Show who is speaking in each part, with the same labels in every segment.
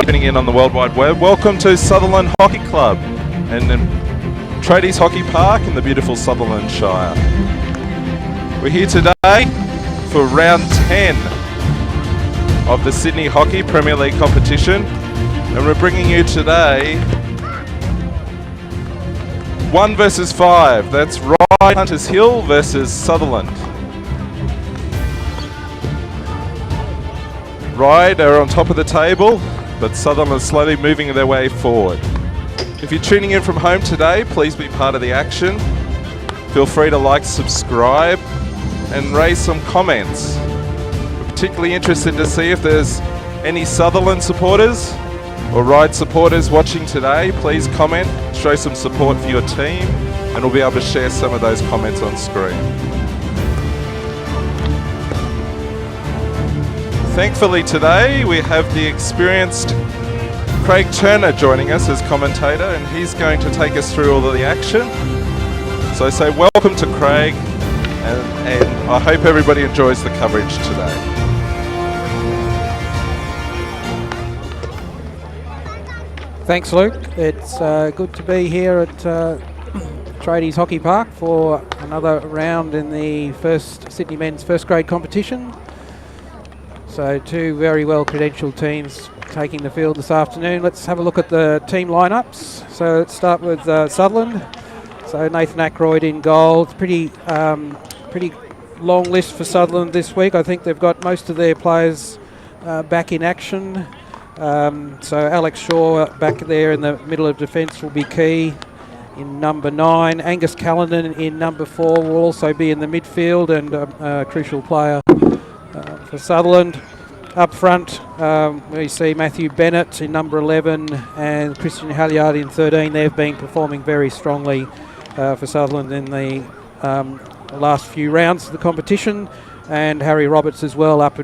Speaker 1: tuning in on the World Wide Web. Welcome to Sutherland Hockey Club and Tradies Hockey Park in the beautiful Sutherland Shire. We're here today for round 10 of the Sydney Hockey Premier League competition, and we're bringing you today 1 versus 5. That's Ryde Hunters Hill versus Sutherland. Ryde are on top of the table, but Sutherland is slowly moving their way forward. If you're tuning in from home today, please be part of the action. Feel free to like, subscribe, and raise some comments. We're particularly interested to see if there's any Sutherland supporters or Ryde supporters watching today. Please comment, show some support for your team, and we'll be able to share some of those comments on screen. Thankfully today we have the experienced Craig Turner joining us as commentator, and he's going to take us through all of the action. So I say welcome to Craig, and I hope everybody enjoys the coverage today.
Speaker 2: Thanks, Luke. It's good to be here at Tradies Hockey Park for another round in the first Sydney men's first grade competition. So two very well credentialed teams taking the field this afternoon. Let's have a look at the team lineups. So let's start with Sutherland. So Nathan Ackroyd in goal. It's pretty long list for Sutherland this week. I think they've got most of their players back in action. So Alex Shaw back there in the middle of defence will be key in number 9. Angus Callanan in number 4 will also be in the midfield and a crucial player for Sutherland. Up front, we see Matthew Bennett in number 11 and Christian Halliard in 13. They've been performing very strongly for Sutherland in the last few rounds of the competition, and Harry Roberts as well up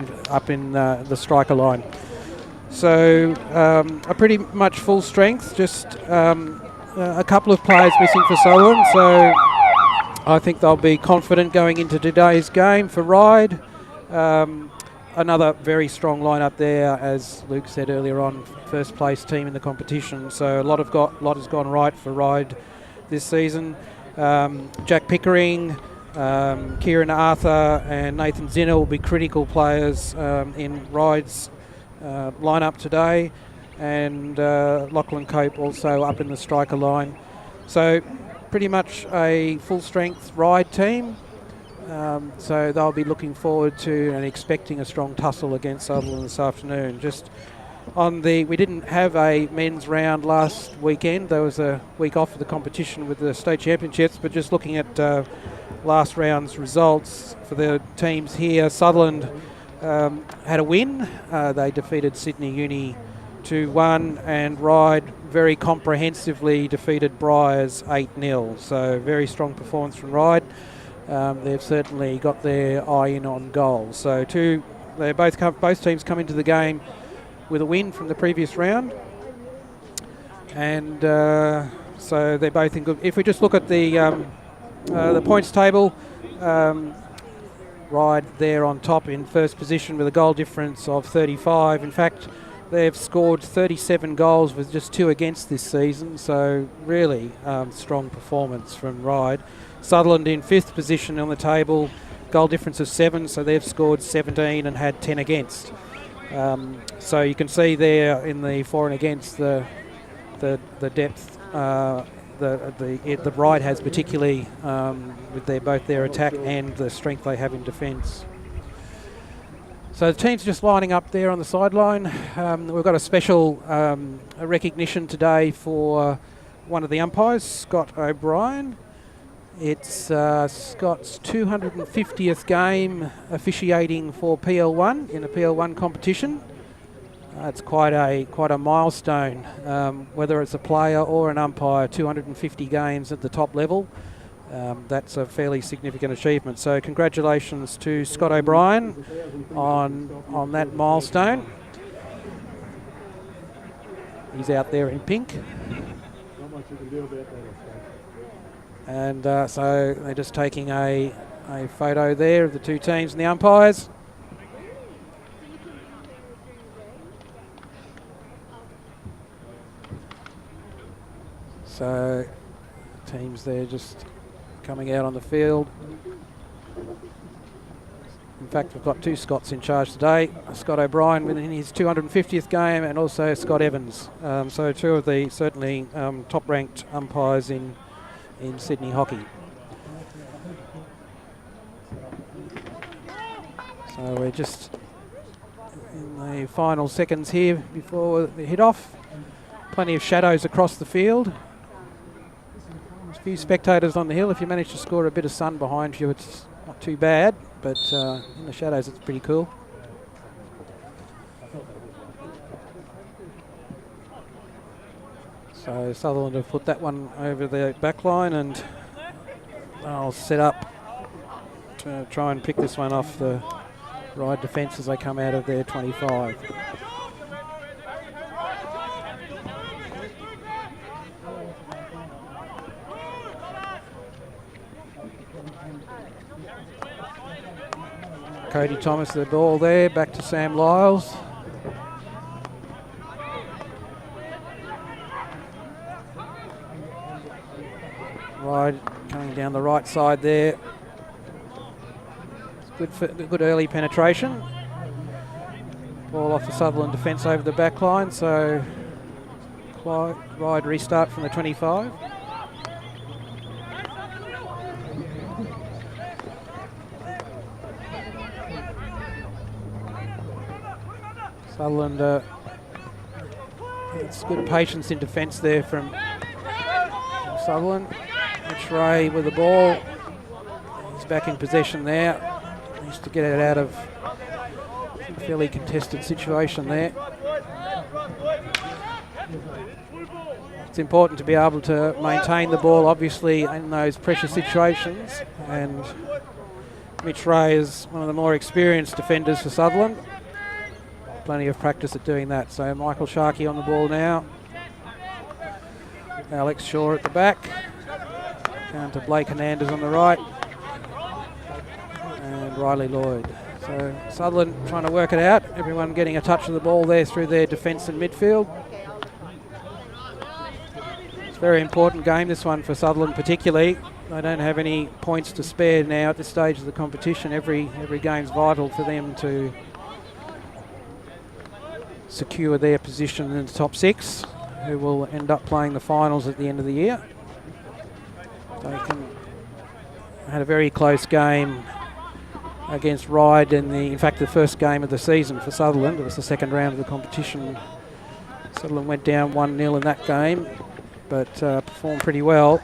Speaker 2: in the striker line. So a pretty much full strength, just a couple of players missing for Sutherland, so I think they'll be confident going into today's game. For Ryde, another very strong lineup there, as Luke said earlier on, first place team in the competition. So a lot has gone right for Ryde this season. Jack Pickering, Kieran Arthur and Nathan Zinner will be critical players in Ryde's lineup today, and Lachlan Cope also up in the striker line. So pretty much a full strength Ryde team. So they'll be looking forward to and expecting a strong tussle against Sutherland this afternoon. Just on we didn't have a men's round last weekend. There was a week off of the competition with the state championships, but just looking at last round's results for the teams here, Sutherland had a win. They defeated Sydney Uni 2-1, and Ryde very comprehensively defeated Briars 8-0. So very strong performance from Ryde. They've certainly got their eye in on goals. So both teams come into the game with a win from the previous round, and so they're both in good. If we just look at the points table, Ryde there on top in first position with a goal difference of 35. In fact, they've scored 37 goals with just 2 against this season, so really strong performance from Ryde. Sutherland in 5th position on the table, goal difference of 7, so they've scored 17 and had 10 against. So you can see there in the for and against the depth the Ryde has, particularly with both their attack and the strength they have in defence. So the team's just lining up there on the sideline. We've got a special recognition today for one of the umpires, Scott O'Brien. It's Scott's 250th game officiating for PL1 in a PL1 competition. It's quite a milestone, whether it's a player or an umpire. 250 games at the top level. That's a fairly significant achievement. So congratulations to Scott O'Brien on that milestone. He's out there in pink. Not much you can do about that. And so they're just taking a photo there of the two teams and the umpires. So teams there just coming out on the field. In fact, we've got two Scots in charge today. Scott O'Brien within his 250th game, and also Scott Evans. So two of the certainly top-ranked umpires in Sydney hockey. So we're just in the final seconds here before the hit-off. Plenty of shadows across the field. There's a few spectators on the hill. If you manage to score a bit of sun behind you, it's not too bad, but in the shadows it's pretty cool. So Sutherland have put that one over the back line, and I'll set up to try and pick this one off the Ryde defence as they come out of their 25. Cody Thomas the ball there, back to Sam Lyles. Ryde coming down the right side there. Good early penetration. Ball off the Sutherland defence over the back line, so Ryde restart from the 25. Sutherland, it's good patience in defence there from Sutherland. It's Ray with the ball. He's back in possession there. Needs to get it out of a fairly contested situation there. It's important to be able to maintain the ball, obviously, in those pressure situations. And Mitch Ray is one of the more experienced defenders for Sutherland. Plenty of practice at doing that. So Michael Sharkey on the ball now. Alex Shaw at the back. Down to Blake Hernandez on the right. And Riley Lloyd. So Sutherland trying to work it out. Everyone getting a touch of the ball there through their defence and midfield. It's a very important game, this one, for Sutherland particularly. They don't have any points to spare now at this stage of the competition. Every game's vital for them to secure their position in the top six, who will end up playing the finals at the end of the year. Had a very close game against Ryde in fact the first game of the season for Sutherland. It was the second round of the competition. Sutherland went down 1-0 in that game, but performed pretty well.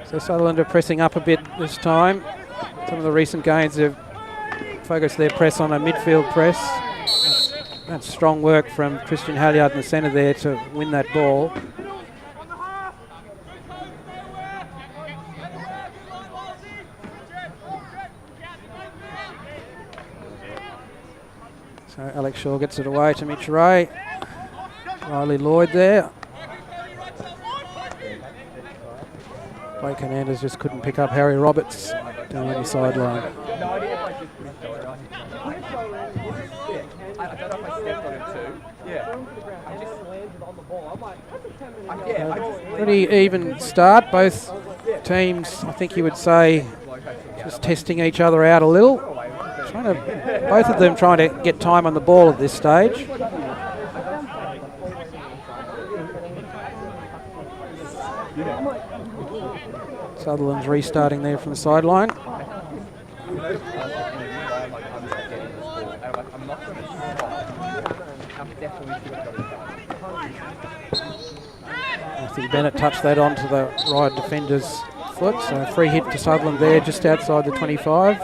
Speaker 2: So Sutherland are pressing up a bit this time. Some of the recent games have focused their press on a midfield press. That's strong work from Christian Halliard in the centre there to win that ball. So Alex Shaw gets it away to Mitch Ray. Riley Lloyd there. Blake Hernandez just couldn't pick up Harry Roberts down on the sideline. Pretty even start. Both teams, I think you would say, just testing each other out a little. Both of them trying to get time on the ball at this stage. Sutherland's restarting there from the sideline. Matthew Bennett touched that onto the Ryde defender's foot, so a free hit to Sutherland there just outside the 25.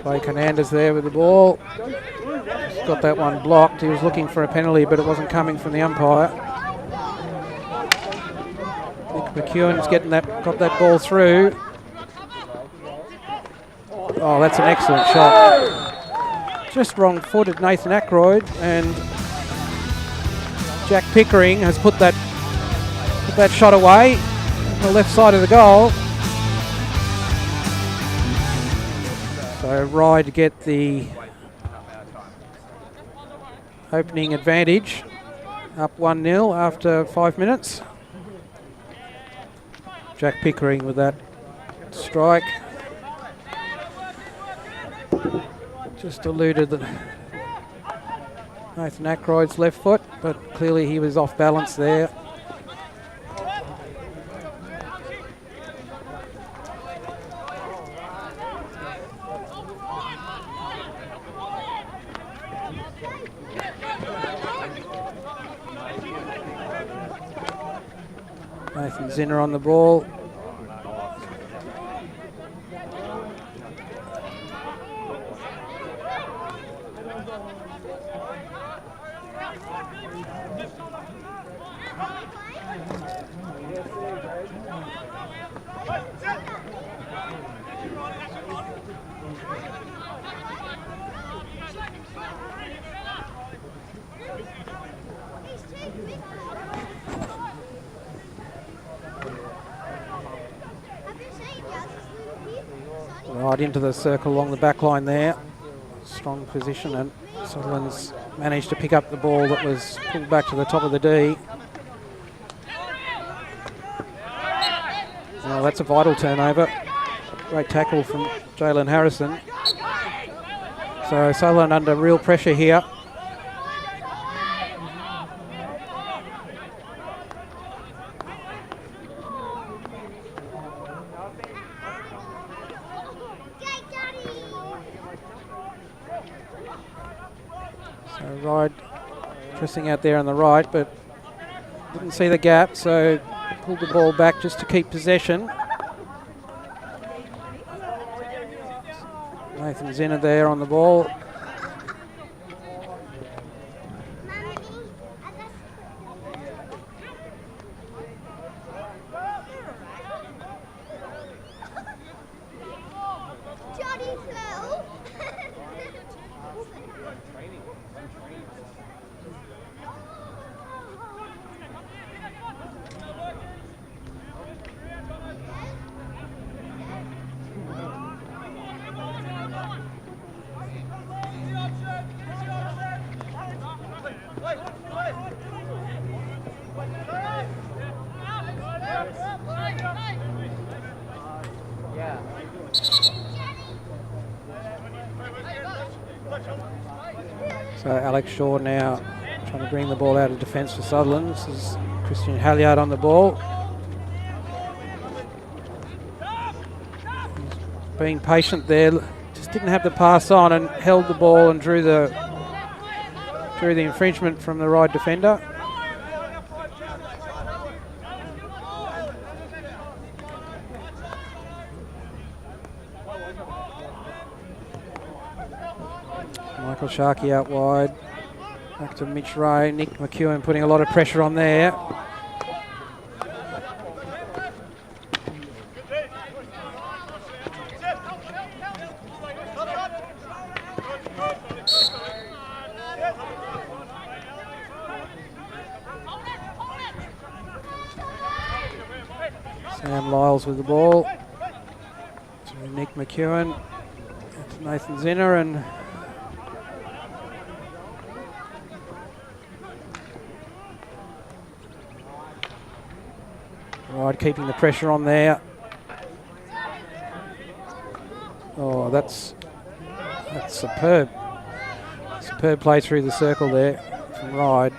Speaker 2: Blake Hernandez there with the ball. He's got that one blocked. He was looking for a penalty, but it wasn't coming from the umpire. Nick McEwen's got that ball through. Oh, that's an excellent shot. just wrong-footed Nathan Aykroyd, and Jack Pickering has put that shot away on the left side of the goal. So Ryde get the opening advantage, up 1-0 after 5 minutes. Jack Pickering with that strike. Just eluded Nathan Aykroyd's left foot, but clearly he was off balance there. Nathan Zinner on the ball. Right into the circle along the back line there. Strong position, and Sutherland's managed to pick up the ball that was pulled back to the top of the D. Well, that's a vital turnover. Great tackle from Jalen Harrison. So Sutherland under real pressure here. So Ryde pressing out there on the right, but didn't see the gap, so pulled the ball back just to keep possession. Nathan Zinner there on the ball. So Alex Shaw now trying to bring the ball out of defence for Sutherland. This is Christian Halliard on the ball. He's being patient there, just didn't have the pass on and held the ball and drew the infringement from the Ryde defender. Michael Sharkey out wide. Back to Mitch Ray. Nick McEwen putting a lot of pressure on there. Sam Lyles with the ball. To Nick McEwen. To Nathan Zinner, and Ryde keeping the pressure on there. Oh, that's superb. Superb play through the circle there from Ryde.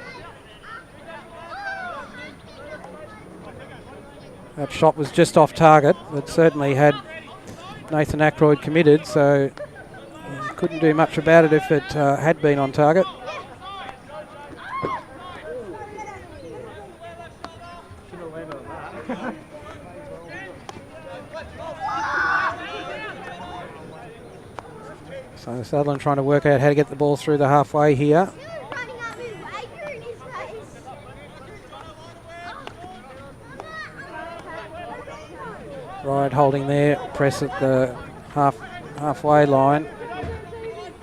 Speaker 2: That shot was just off target, but certainly had Nathan Aykroyd committed, so he couldn't do much about it if it had been on target. So Sutherland trying to work out how to get the ball through the halfway here. Ryde holding there, press at the halfway line.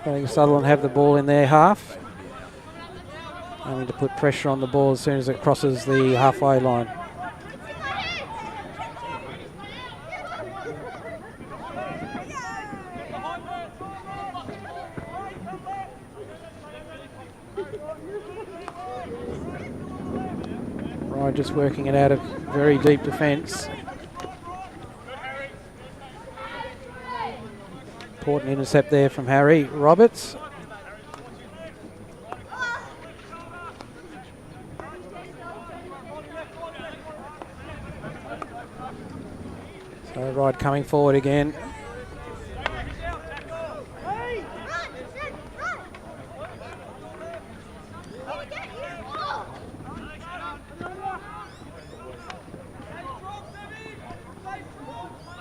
Speaker 2: letting Sutherland have the ball in their half. Aiming to put pressure on the ball as soon as it crosses the halfway line. Ryde just working it out of very deep defence. Important intercept there from Harry Roberts. So Ryde coming forward again.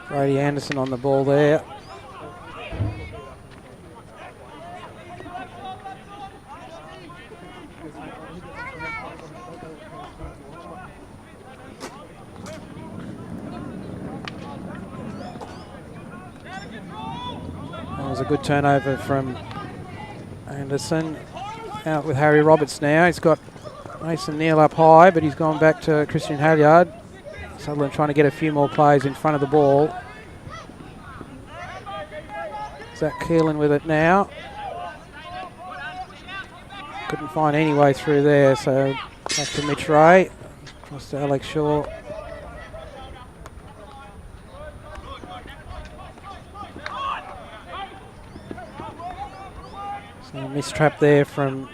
Speaker 2: Brady Anderson on the ball there. That was a good turnover from Anderson. Out with Harry Roberts now. He's got Mason Neal up high, but he's gone back to Christian Halyard. Sutherland trying to get a few more players in front of the ball. Zach Keelan with it now. Couldn't find any way through there, so back to Mitch Ray. Across to Alex Shaw. So a mistrap there from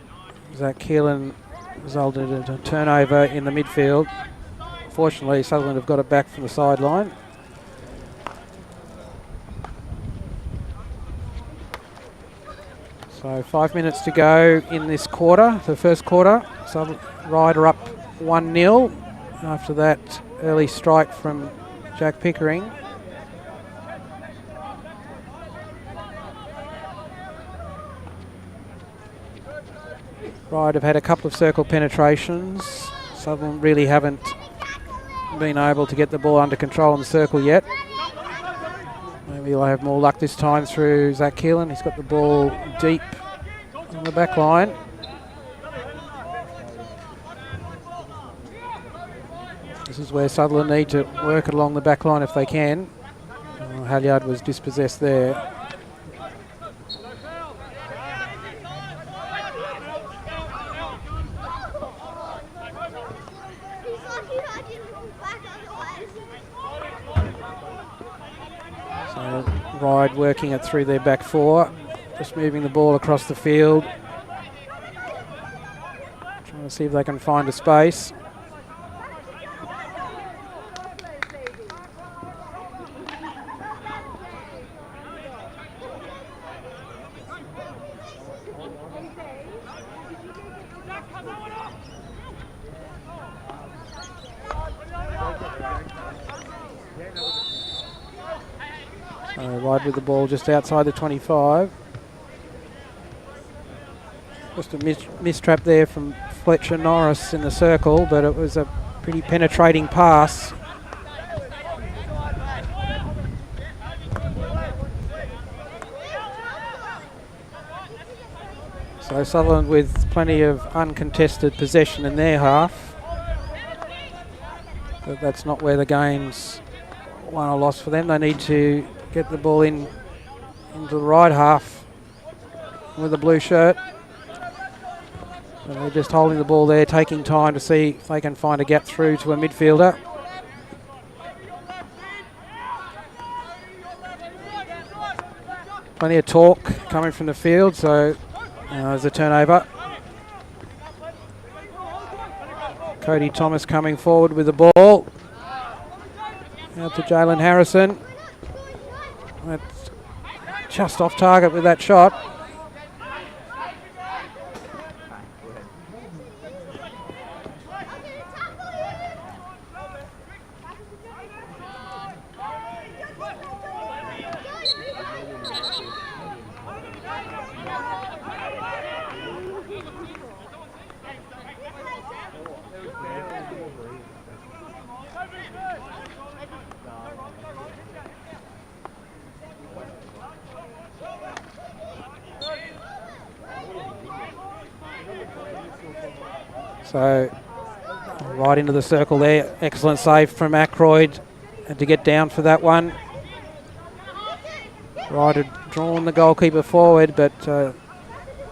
Speaker 2: Zach Keelan resulted in a turnover in the midfield. Fortunately, Sutherland have got it back from the sideline. So 5 minutes to go in this quarter, the first quarter. Ryde are up 1-0 after that early strike from Jack Pickering. Ryde have had a couple of circle penetrations. Sutherland really haven't been able to get the ball under control in the circle yet. Maybe he'll have more luck this time through Zach Keelan. He's got the ball deep on the back line. This is where Sutherland need to work it along the back line if they can. Halyard was dispossessed there. Ryde working it through their back four, just moving the ball across the field, trying to see if they can find a space. Ryde with the ball just outside the 25. Just a mistrap there from Fletcher Norris in the circle, but it was a pretty penetrating pass. So Sutherland with plenty of uncontested possession in their half. But that's not where the game's won or lost for them. They need to get the ball into the right half with the blue shirt. And they're just holding the ball there, taking time to see if they can find a gap through to a midfielder. Plenty of talk coming from the field, so there's a turnover. Cody Thomas coming forward with the ball. Out to Jalen Harrison. That's just off target with that shot. So right into the circle there. Excellent save from Ackroyd. Had to get down for that one. Ryde had drawn the goalkeeper forward, but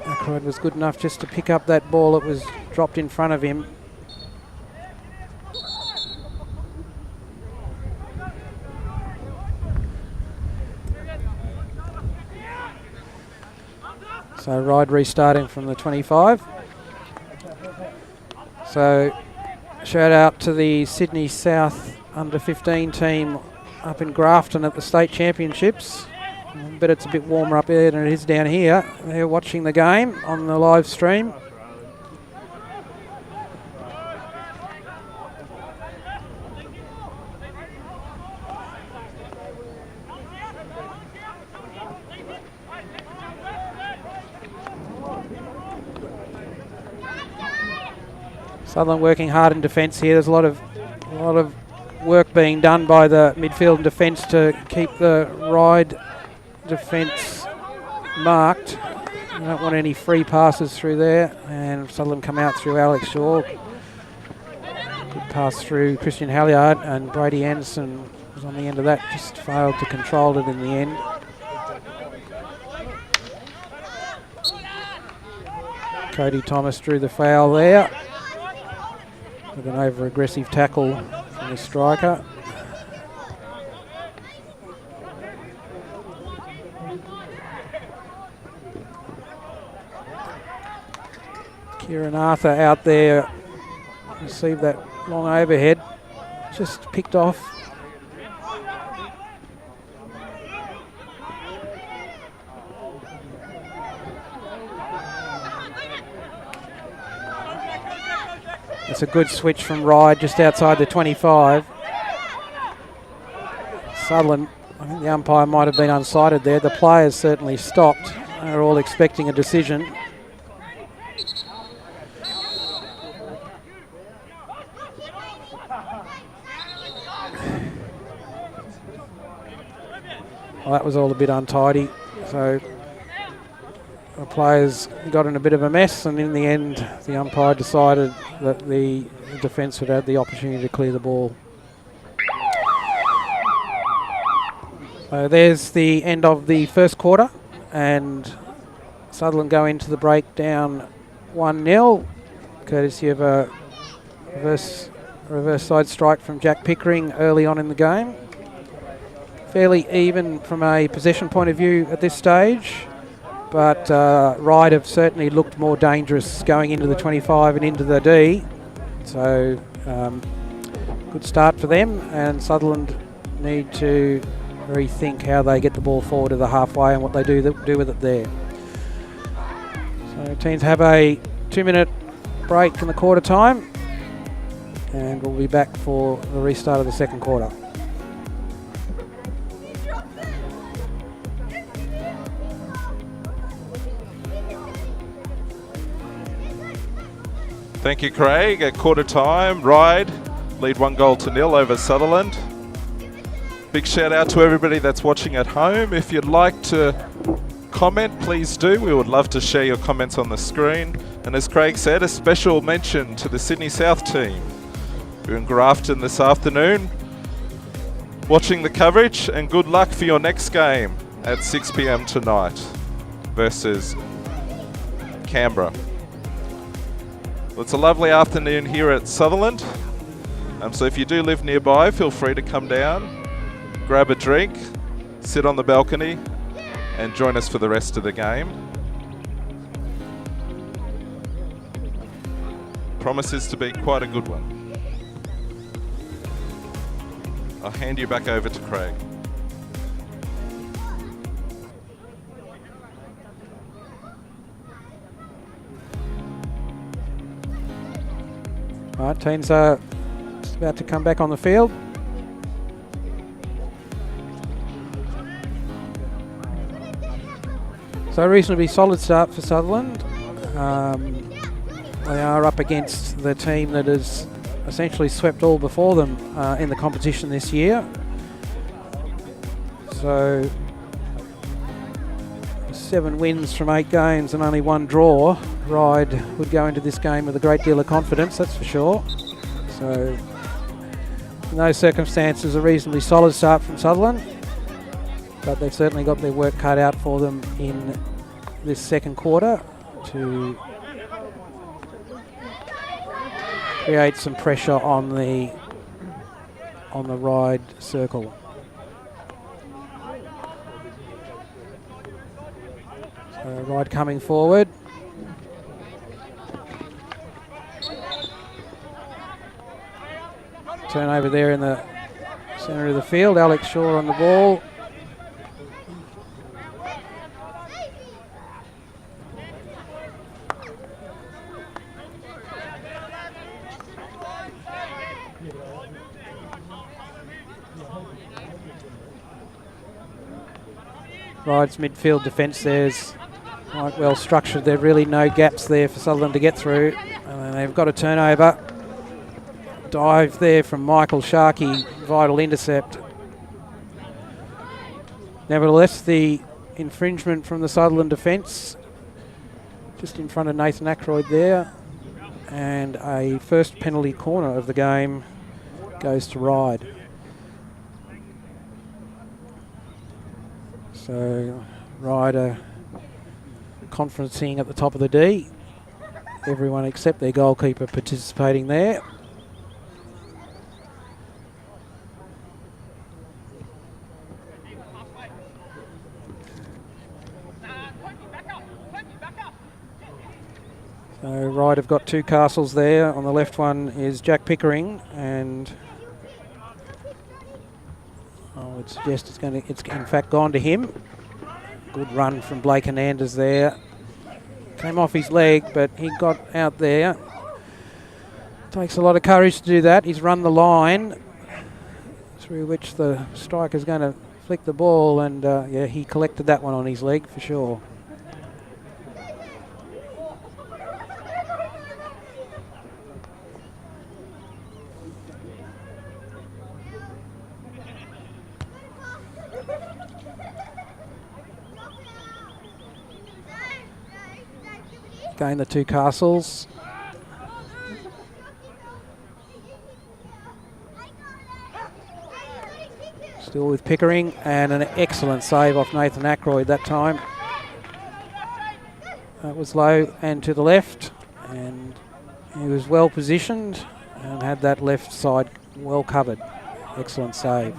Speaker 2: Ackroyd was good enough just to pick up that ball that was dropped in front of him. So Ryde restarting from the 25. So shout out to the Sydney South under 15 team up in Grafton at the state championships. I bet it's a bit warmer up there than it is down here. They're watching the game on the live stream. Sutherland working hard in defence here. There's a lot of work being done by the midfield and defence to keep the Ryde defence marked. You don't want any free passes through there. And Sutherland come out through Alex Shaw. Good pass through Christian Halliard, and Brady Anderson was on the end of that. Just failed to control it in the end. Cody Thomas drew the foul there with an over-aggressive tackle from the striker. Kieran Arthur out there, received that long overhead, just picked off. It's a good switch from Ryde just outside the 25. Sutherland, I think the umpire might have been unsighted there. The players certainly stopped. They're all expecting a decision. Well, that was all a bit untidy. So the players got in a bit of a mess, and in the end the umpire decided that the defence would have the opportunity to clear the ball. So there's the end of the first quarter, and Sutherland go into the break down 1-0, courtesy of a reverse side strike from Jack Pickering early on in the game. Fairly even from a possession point of view at this stage, but Ryde have certainly looked more dangerous going into the 25 and into the D. So good start for them, and Sutherland need to rethink how they get the ball forward to the halfway and what they do with it there. So teams have a 2-minute break in the quarter time, and we'll be back for the restart of the second quarter.
Speaker 1: Thank you, Craig. At quarter time, Ryde lead 1-0 over Sutherland. Big shout out to everybody that's watching at home. If you'd like to comment, please do. We would love to share your comments on the screen. And as Craig said, a special mention to the Sydney South team. We're in Grafton this afternoon, watching the coverage, and good luck for your next game at 6 p.m. tonight versus Canberra. Well, it's a lovely afternoon here at Sutherland, so if you do live nearby, feel free to come down, grab a drink, sit on the balcony, and join us for the rest of the game. Promises to be quite a good one. I'll hand you back over to Craig.
Speaker 2: All right, teams are just about to come back on the field. So a reasonably solid start for Sutherland. They are up against the team that has essentially swept all before them in the competition this year. So 7 wins from 8 games and only 1 draw, Ryde would go into this game with a great deal of confidence, that's for sure. So, in those circumstances, a reasonably solid start from Sutherland, but they've certainly got their work cut out for them in this second quarter to create some pressure on the Ryde circle. So Ryde coming forward. Turnover there in the centre of the field. Alex Shaw on the ball. Ryde's midfield defence there's quite well structured. There are really no gaps there for Sutherland to get through. And they've got a turnover. Dive there from Michael Sharkey, vital intercept. Nevertheless, the infringement from the Sutherland defence, just in front of Nathan Ackroyd there. And a first penalty corner of the game goes to Ryde. So Ryde are conferencing at the top of the D. Everyone except their goalkeeper participating there. So Ryde have got 2 castles there. On the left one is Jack Pickering, and I would suggest it's in fact gone to him. Good run from Blake Hernandez there. Came off his leg, but he got out there. Takes a lot of courage to do that. He's run the line through which the striker's going to flick the ball, and yeah, he collected that one on his leg for sure. Again, the 2 castles. Still with Pickering, and an excellent save off Nathan Ackroyd that time. That was low and to the left, and he was well positioned and had that left side well covered. Excellent save.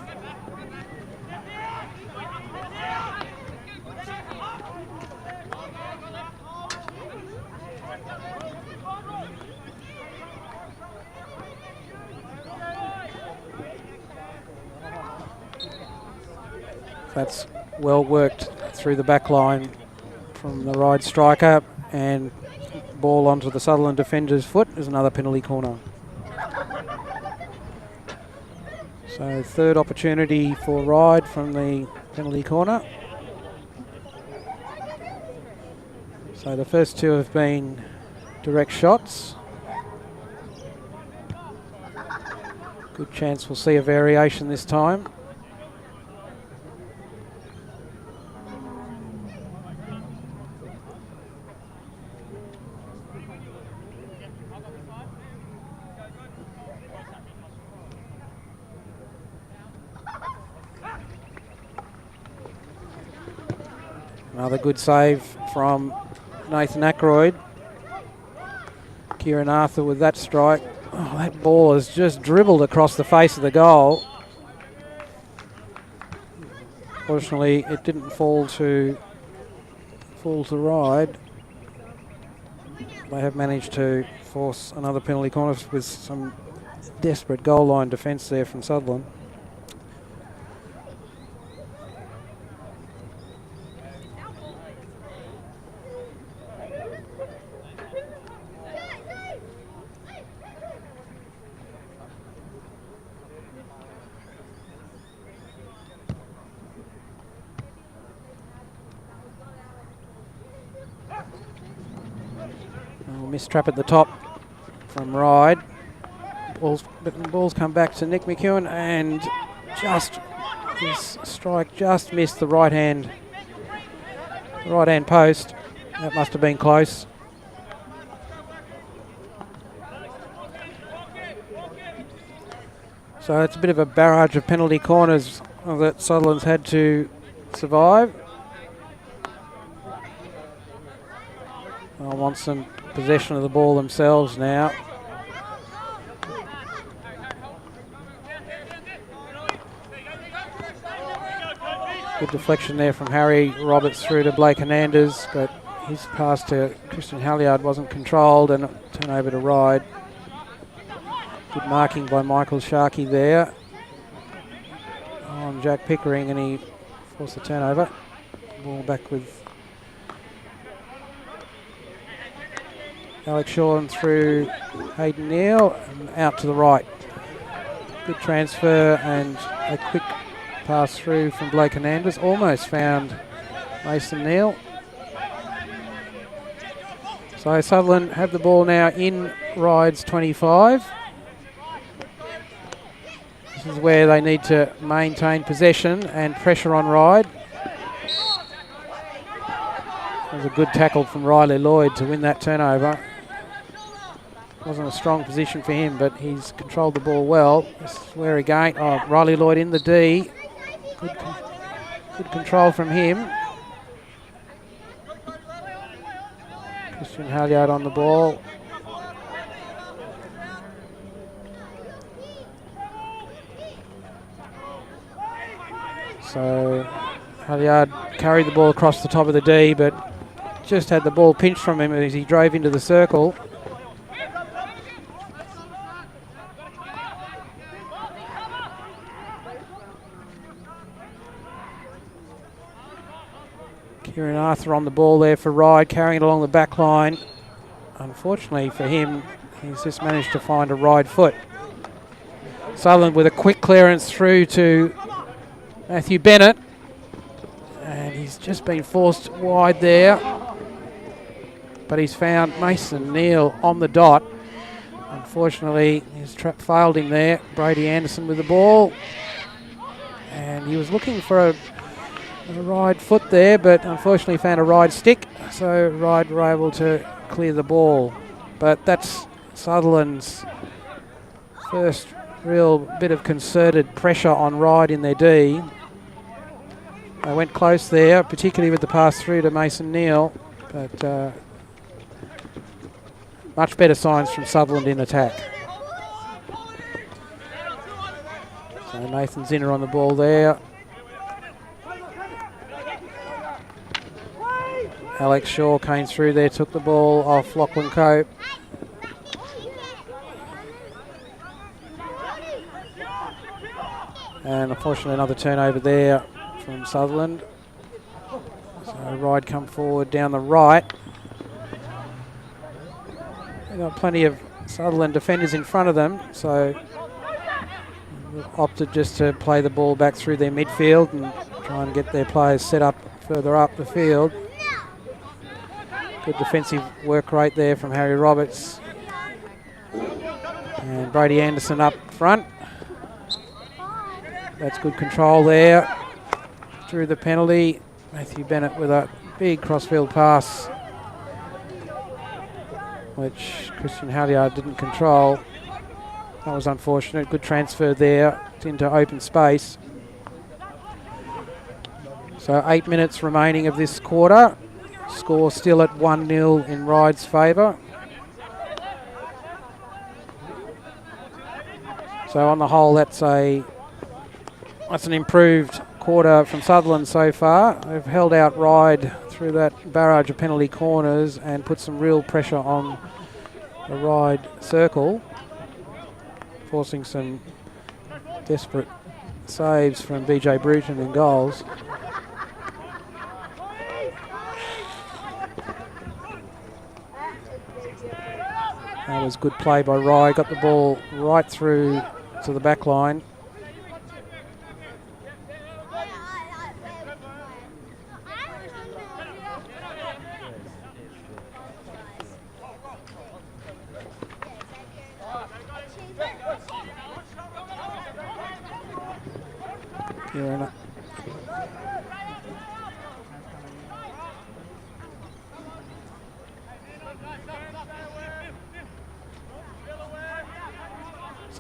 Speaker 2: That's well worked through the back line from the Ryde striker, and ball onto the Sutherland defender's foot is another penalty corner. So 3rd opportunity for Ryde from the penalty corner. So the first 2 have been direct shots. Good chance we'll see a variation this time. Another good save from Nathan Ackroyd. Kieran Arthur with that strike. Oh, that ball has just dribbled across the face of the goal. Fortunately, it didn't fall to Ryde. They have managed to force another penalty corner with some desperate goal line defence there from Sutherland. Miss trap at the top from Ryde. Balls come back to Nick McEwen, and just this strike just missed the right hand right hand post. That must have been close. So it's a bit of a barrage of penalty corners that Sutherland's had to survive. I want some possession of the ball themselves now. Good deflection there from Harry Roberts through to Blake Hernandez, but his pass to Christian Halliard wasn't controlled and turn over to Ryde. Good marking by Michael Sharkey there on Jack Pickering, and he forced the turnover. Ball back with Alex Shaw and through Hayden Neal and out to the right. Good transfer and a quick pass through from Blake Hernandez. Almost found Mason Neal. So Sutherland have the ball now in Ryde's 25. This is where they need to maintain possession and pressure on Ryde. It was a good tackle from Riley Lloyd to win that turnover. Wasn't a strong position for him, but he's controlled the ball well. This is where again, Riley Lloyd in the D. Good control from him. Christian Halliard on the ball. So Halliard carried the ball across the top of the D, but just had the ball pinched from him as he drove into the circle. Kieran Arthur on the ball there for Ryde, carrying it along the back line. Unfortunately for him, he's just managed to find a Ryde foot. Sutherland with a quick clearance through to Matthew Bennett. And he's just been forced wide there. But he's found Mason Neal on the dot. Unfortunately, his trap failed him there. Brady Anderson with the ball. And he was looking for a Ryde foot there, but unfortunately found a Ryde stick, so Ryde were able to clear the ball. But that's Sutherland's first real bit of concerted pressure on Ryde in their D. They went close there, particularly with the pass through to Mason Neal, but much better signs from Sutherland in attack. So Nathan Zinner on the ball there. Alex Shaw came through there, took the ball off Lachlan Cope. And unfortunately another turnover there from Sutherland. So Ryde come forward down the right. They've got plenty of Sutherland defenders in front of them, so they've opted just to play the ball back through their midfield and try and get their players set up further up the field. Good defensive work rate there from Harry Roberts. And Brady Anderson up front. That's good control there. Through the penalty. Matthew Bennett with a big crossfield pass, which Christian Halliard didn't control. That was unfortunate. Good transfer there into open space. So 8 minutes remaining of this quarter. Score still at 1-0 in Ryde's favour. So on the whole, that's an improved quarter from Sutherland so far. They've held out Ryde through that barrage of penalty corners and put some real pressure on the Ryde circle, forcing some desperate saves from BJ Bruton in goals. That was good play by Ryde. Got the ball right through to the back line.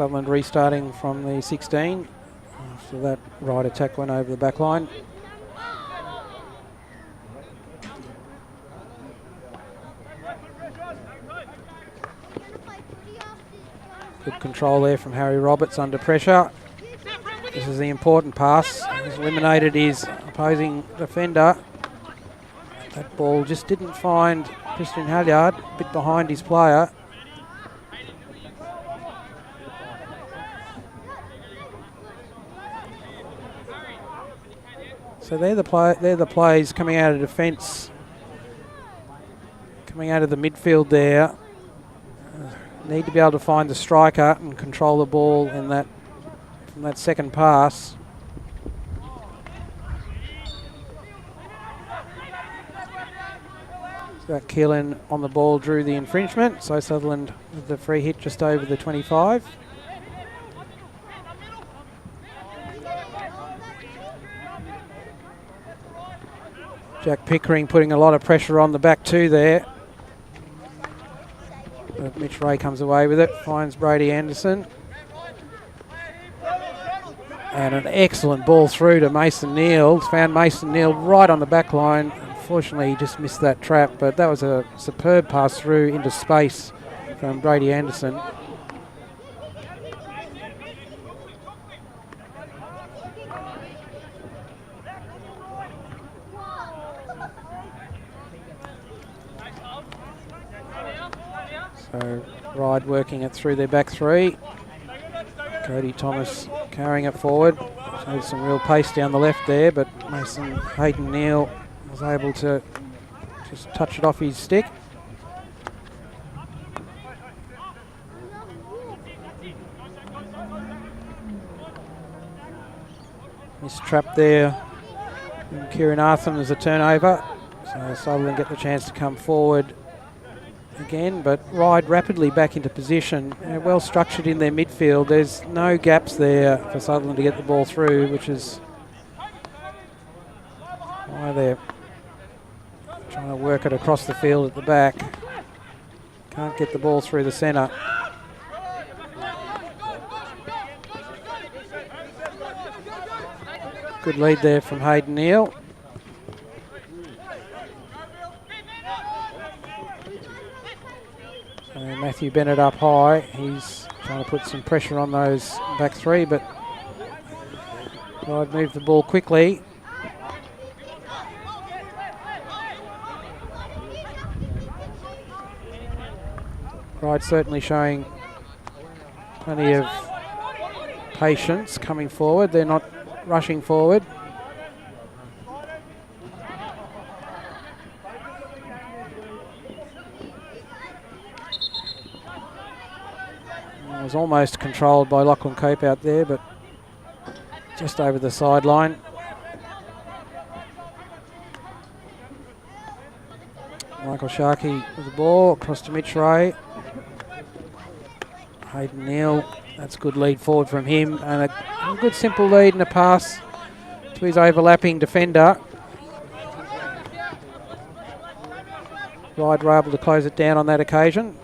Speaker 2: Sutherland restarting from the 16 after that Ryde attack went over the back line. Good control there from Harry Roberts under pressure. This is the important pass. He's eliminated his opposing defender. That ball just didn't find Christian Halyard, a bit behind his player. So they're the plays coming out of defence, coming out of the midfield there. Need to be able to find the striker and control the ball in that from that second pass. So that Keelan on the ball drew the infringement. So Sutherland with the free hit just over the 25. Jack Pickering putting a lot of pressure on the back two there. But Mitch Ray comes away with it, finds Brady Anderson. And an excellent ball through to Mason Neal. Found Mason Neal right on the back line. Unfortunately, he just missed that trap, but that was a superb pass through into space from Brady Anderson. So Ryde working it through their back three. Cody Thomas carrying it forward. Showed some real pace down the left there, but Hayden Neal was able to just touch it off his stick. Missed trap there from Kieran Artham as a turnover. So Sutherland get the chance to come forward again, but Ryde rapidly back into position. Well structured in their midfield. There's no gaps there for Sutherland to get the ball through, which is why they're trying to work it across the field at the back. Can't get the ball through the centre. Good lead there from Hayden Neal. Matthew Bennett up high. He's trying to put some pressure on those back three, but Ryde moved the ball quickly. Ryde certainly showing plenty of patience coming forward. They're not rushing forward. It was almost controlled by Lachlan Cope out there, but just over the sideline. Michael Sharkey with the ball across to Mitch Ray. Hayden Neal, that's a good lead forward from him, and a good simple lead and a pass to his overlapping defender. Ryde were able to close it down on that occasion.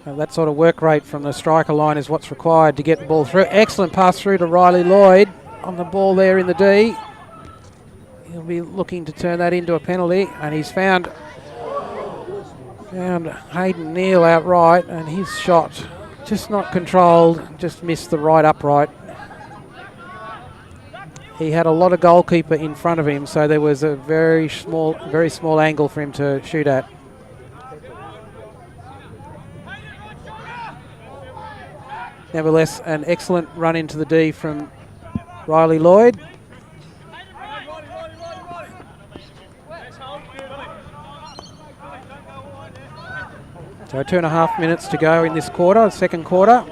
Speaker 2: That sort of work rate from the striker line is what's required to get the ball through. Excellent pass through to Riley Lloyd on the ball there in the D. He'll be looking to turn that into a penalty, and he's found Hayden Neal outright, and his shot just not controlled, just missed the right upright. He had a lot of goalkeeper in front of him, so there was a very small angle for him to shoot at. Nevertheless, an excellent run into the D from Riley Lloyd. So 2.5 minutes to go in this quarter, second quarter.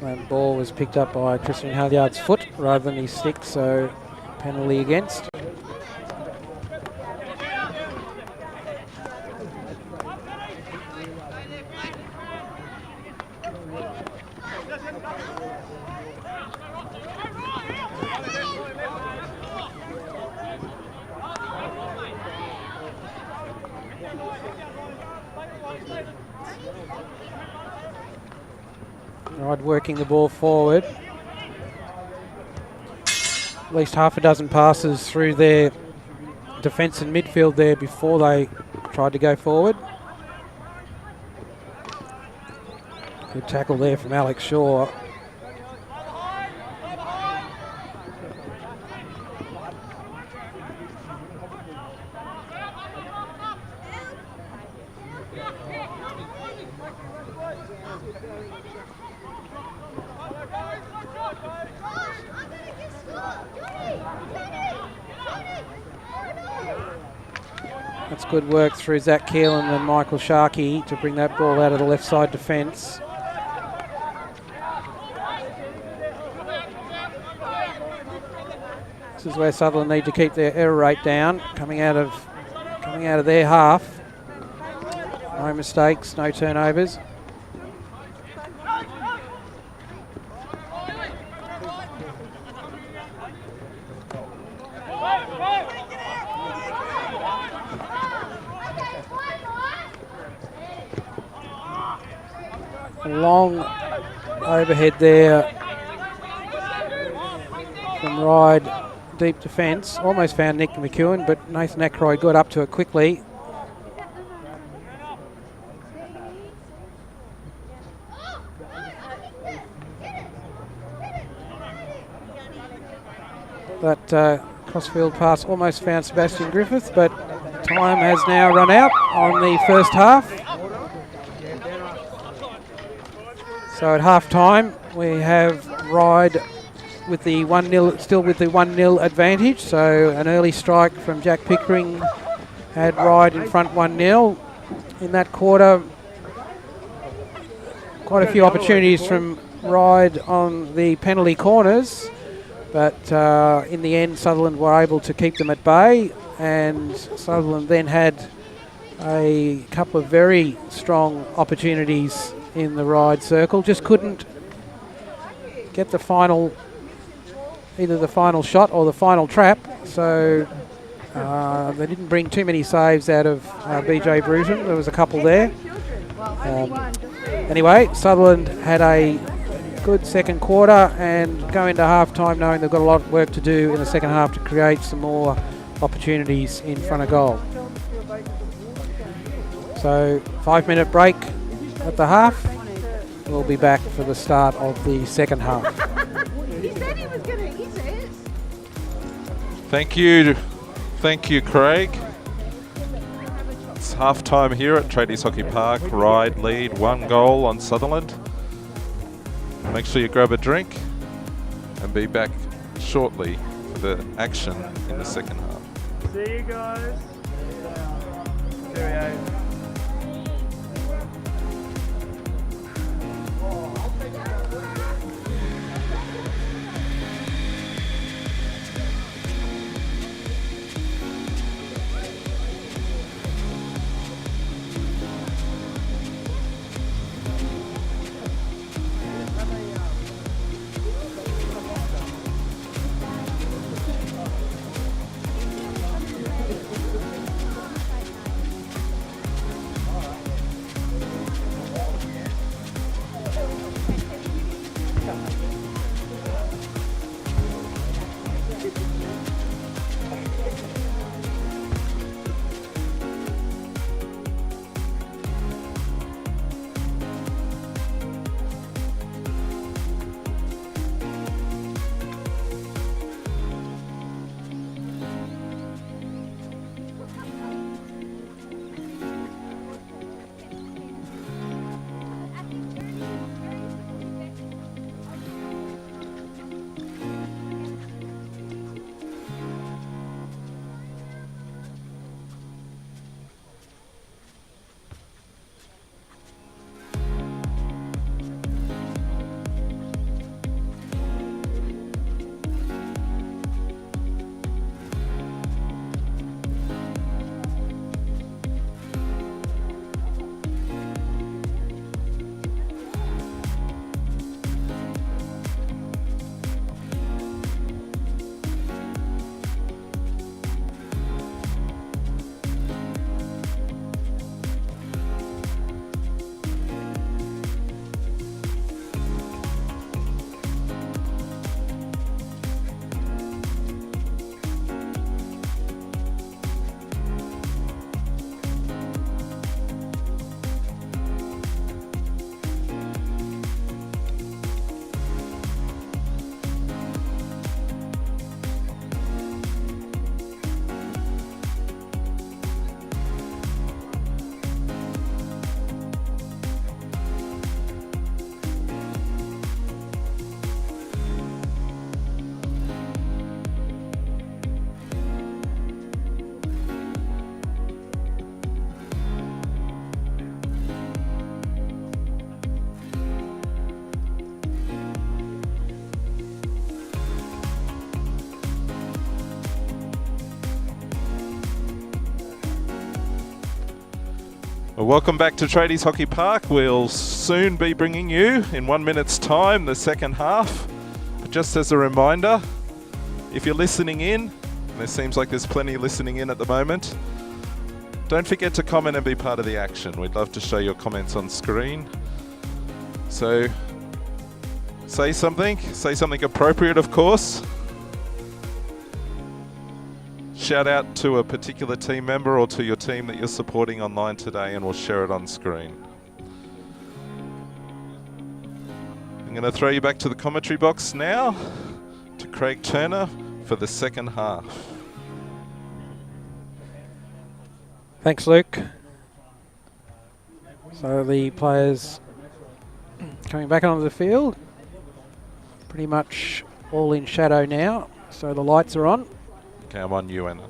Speaker 2: That ball was picked up by Christian Halyard's foot rather than his stick, so penalty against. Ryde working the ball forward. At least half a dozen passes through their defence and midfield there before they tried to go forward. Good tackle there from Alex Shaw. That's good work through Zach Keelan and Michael Sharkey to bring that ball out of the left side defence. This is where Sutherland need to keep their error rate down, coming out of their half. No mistakes, no turnovers. A long overhead there from Ryde, deep defence. Almost found Nick McEwen, but Nathan Ackroyd got up to it quickly. That crossfield pass almost found Sebastian Griffith, but time has now run out on the first half. So at half time we have Ryde with the 1-0, still with the 1-0 advantage. So an early strike from Jack Pickering had Ryde in front 1-0. In that quarter, quite a few opportunities from Ryde on the penalty corners, but in the end Sutherland were able to keep them at bay, and Sutherland then had a couple of very strong opportunities in the Ryde circle, just couldn't get the final, either the final shot or the final trap, so they didn't bring too many saves out of BJ Bruton. There was a couple there. Anyway, Sutherland had a good second quarter and go into half time knowing they've got a lot of work to do in the second half to create some more opportunities in front of goal. So 5-minute break at the half. We'll be back for the start of the second half.
Speaker 3: He said he was going to eat it.
Speaker 1: Thank you, Craig. It's half time here at Tradies Hockey Park. Ryde lead 1 goal on Sutherland. Make sure you grab a drink and be back shortly for the action in the second half.
Speaker 4: See you guys. Cheerio.
Speaker 1: Well, welcome back to Tradies Hockey Park. We'll soon be bringing you, in 1 minute's time, the second half. But just as a reminder, if you're listening in, and it seems like there's plenty listening in at the moment, don't forget to comment and be part of the action. We'd love to show your comments on screen. So, say something appropriate, of course. Shout out to a particular team member or to your team that you're supporting online today, and we'll share it on screen. I'm going to throw you back to the commentary box now, to Craig Turner for the second half.
Speaker 2: Thanks, Luke. So the players coming back onto the field, pretty much all in shadow now, so the lights are on.
Speaker 1: Okay, I'm on you, Anna.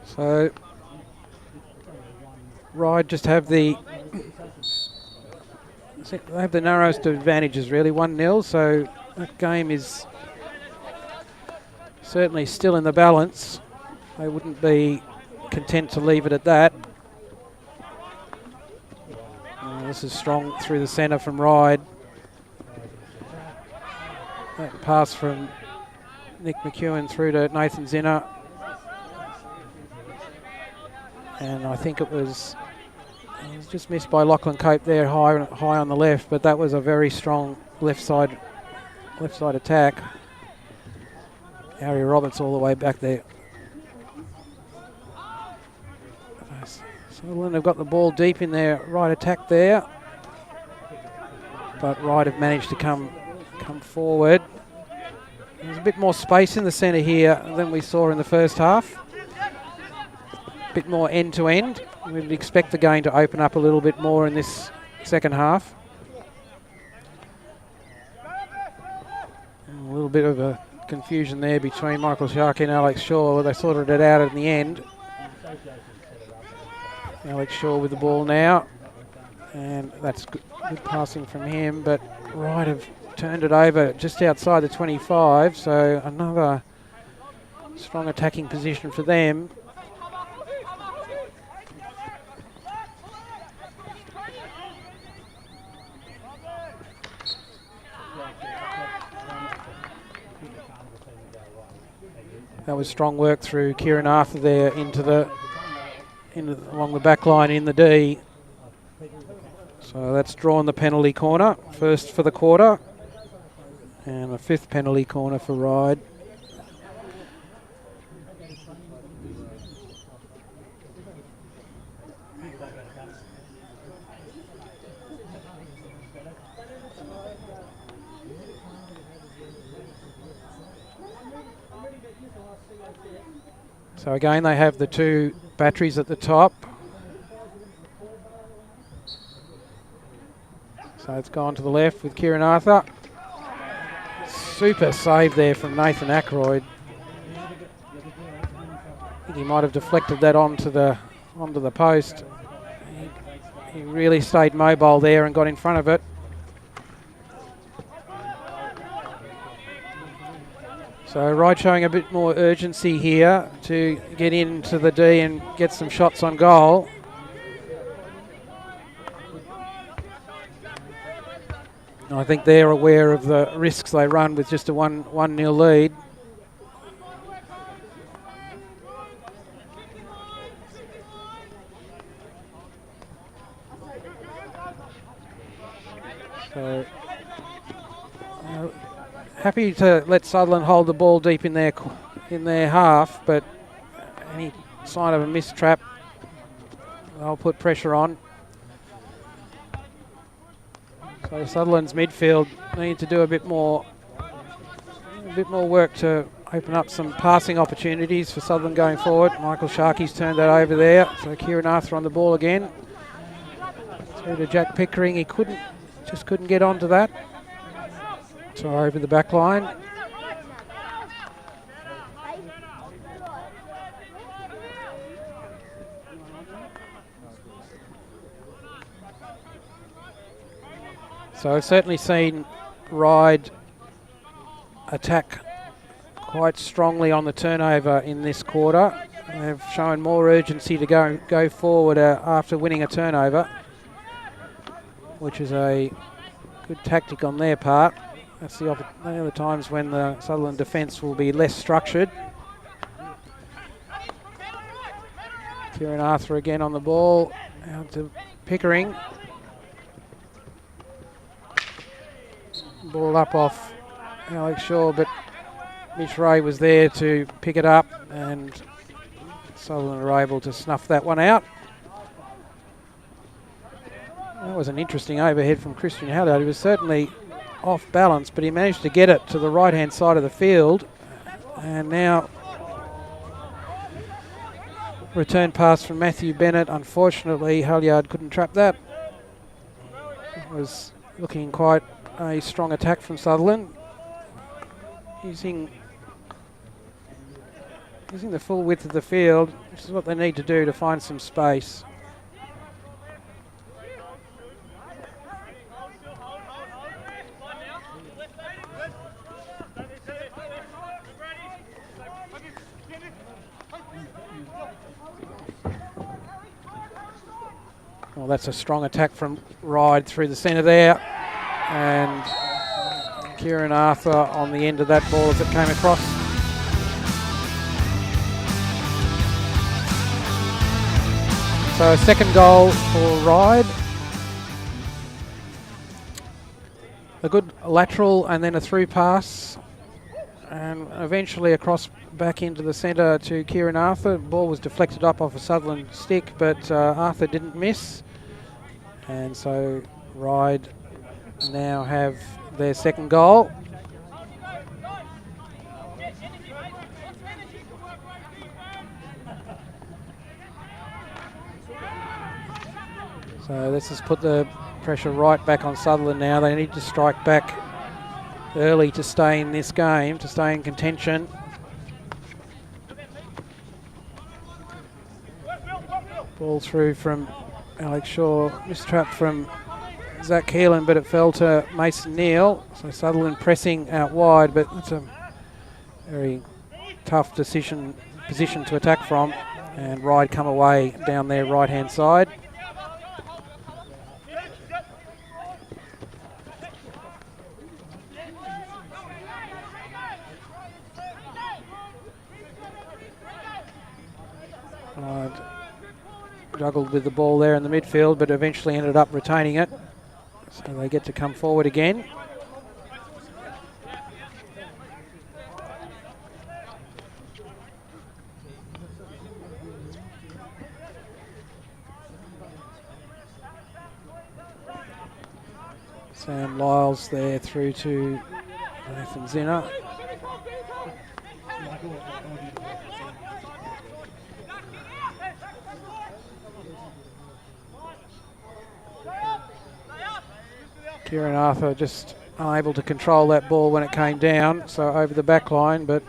Speaker 2: So Ryde just have the narrowest advantages, really, 1-0, so that game is certainly still in the balance. They wouldn't be content to leave it at that. This is strong through the centre from Ryde. That pass from Nick McEwen through to Nathan Zinner. And I think it was just missed by Lachlan Cope there, high on the left, but that was a very strong left side attack. Harry Roberts all the way back there. Sutherland have got the ball deep in their right attack there, but Ryde have managed to come forward. There's a bit more space in the centre here than we saw in the first half. A bit more end to end. We'd expect the game to open up a little bit more in this second half. A little bit of a confusion there between Michael Sharkey and Alex Shaw. They sorted it out in the end. Alex Shaw with the ball now, and that's good passing from him, but Ryde have turned it over just outside the 25, so another strong attacking position for them. That was strong work through Kieran Arthur there into along the back line in the D. So that's drawn the penalty corner, first for the quarter, and a fifth penalty corner for Ryde. So again, they have the two batteries at the top. So it's gone to the left with Kieran Arthur. Super save there from Nathan Ackroyd. I think he might have deflected that onto the post. He really stayed mobile there and got in front of it. So Ryde showing a bit more urgency here to get into the D and get some shots on goal. I think they're aware of the risks they run with just a 1-0 lead. So happy to let Sutherland hold the ball deep in their half, but any sign of a missed trap, they'll put pressure on. So Sutherland's midfield need to do a bit more work to open up some passing opportunities for Sutherland going forward. Michael Sharkey's turned that over there, so Kieran Arthur on the ball again. Through to Jack Pickering, he couldn't get onto that. So over the back line. So I've certainly seen Ryde attack quite strongly on the turnover in this quarter. They've shown more urgency to go forward after winning a turnover, which is a good tactic on their part. That's the other times when the Sutherland defence will be less structured. Kieran Arthur again on the ball, out to Pickering. Ball up off Alex Shaw, but Mitch Ray was there to pick it up, and Sutherland were able to snuff that one out. That was an interesting overhead from Christian Halliard. He was certainly off balance, but he managed to get it to the right-hand side of the field. And now return pass from Matthew Bennett. Unfortunately, Halliard couldn't trap that. It was looking quite a strong attack from Sutherland. Using the full width of the field, which is what they need to do to find some space. Well, that's a strong attack from Ryde through the centre there, and Kieran Arthur on the end of that ball as it came across. So a second goal for Ryde. A good lateral and then a through pass, and eventually across back into the centre to Kieran Arthur. The ball was deflected up off a Sutherland stick, but Arthur didn't miss. And so Ryde now have their second goal. So this has put the pressure right back on Sutherland now. They need to strike back early to stay in this game, to stay in contention. Ball through from Alex Shaw, mistrap from Zach Keelan, but it fell to Mason Neal. So Sutherland pressing out wide, but it's a very tough position to attack from. And Ryde come away down their right-hand side. Struggled with the ball there in the midfield, but eventually ended up retaining it. So they get to come forward again. Sam Lyles there through to Nathan Zinner. Kieran Arthur just unable to control that ball when it came down, so over the back line, but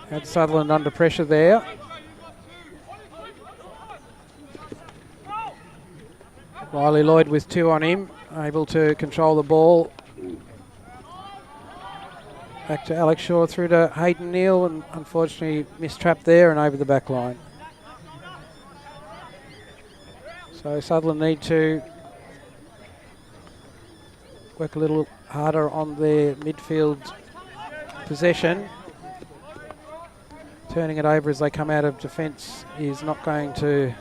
Speaker 2: had Sutherland under pressure there. Riley Lloyd with two on him, able to control the ball. Back to Alex Shaw through to Hayden Neal, and unfortunately mistrapped there and over the back line. So Sutherland need to work a little harder on their midfield possession. Turning it over as they come out of defence is not going to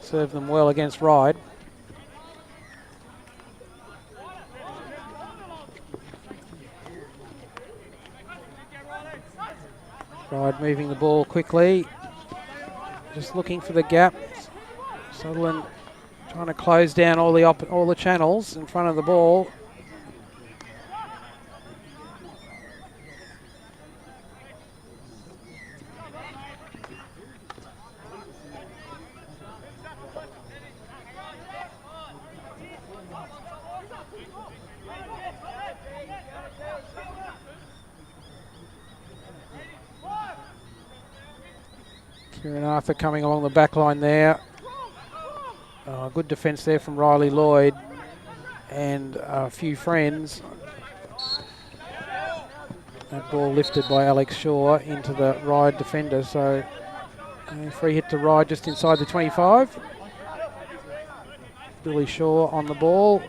Speaker 2: serve them well against Ryde. Ryde moving the ball quickly, just looking for the gap. Sutherland trying to close down all the channels in front of the ball. Kieran Arthur coming along the back line there. Good defence there from Riley Lloyd. and a few friends. That ball lifted by Alex Shaw into the Ryde defender, so a free hit to Ryde just inside the 25. Billy Shaw on the ball.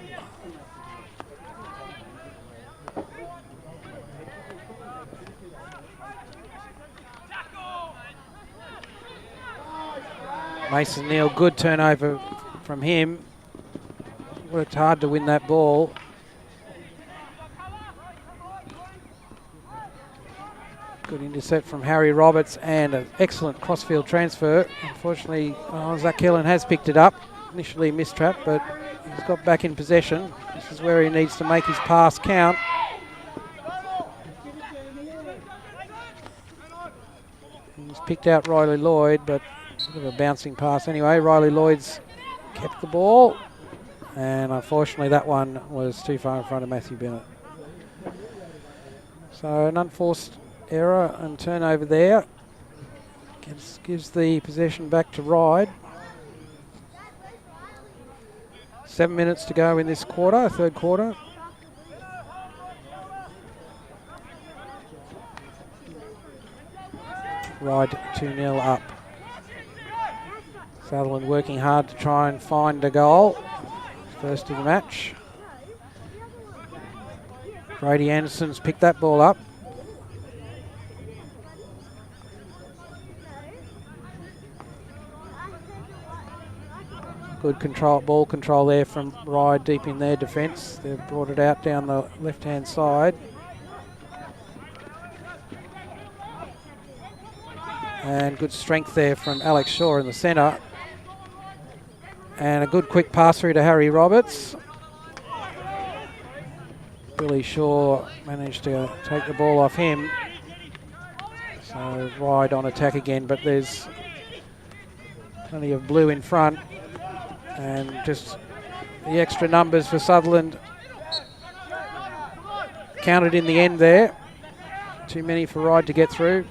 Speaker 2: Mason Neal, good turnover from him. Worked hard to win that ball. Good intercept from Harry Roberts and an excellent crossfield transfer. Unfortunately, Zach Killen has picked it up. Initially missed trap, but he's got back in possession. This is where he needs to make his pass count. He's picked out Riley Lloyd, but a bit of a bouncing pass anyway. Riley Lloyd's kept the ball, and unfortunately that one was too far in front of Matthew Bennett. So an unforced error and turnover there. Gives the possession back to Ryde. 7 minutes to go in this quarter, third quarter. Ryde 2-0 up. Sutherland working hard to try and find a goal. First of the match. Brady Anderson's picked that ball up. Good control, ball control there from Ryde deep in their defence. They've brought it out down the left-hand side. And good strength there from Alex Shaw in the centre. And a good quick pass through to Harry Roberts. Billy Shaw managed to take the ball off him. So Ryde on attack again, but there's plenty of blue in front. And just the extra numbers for Sutherland counted in the end there. Too many for Ryde to get through.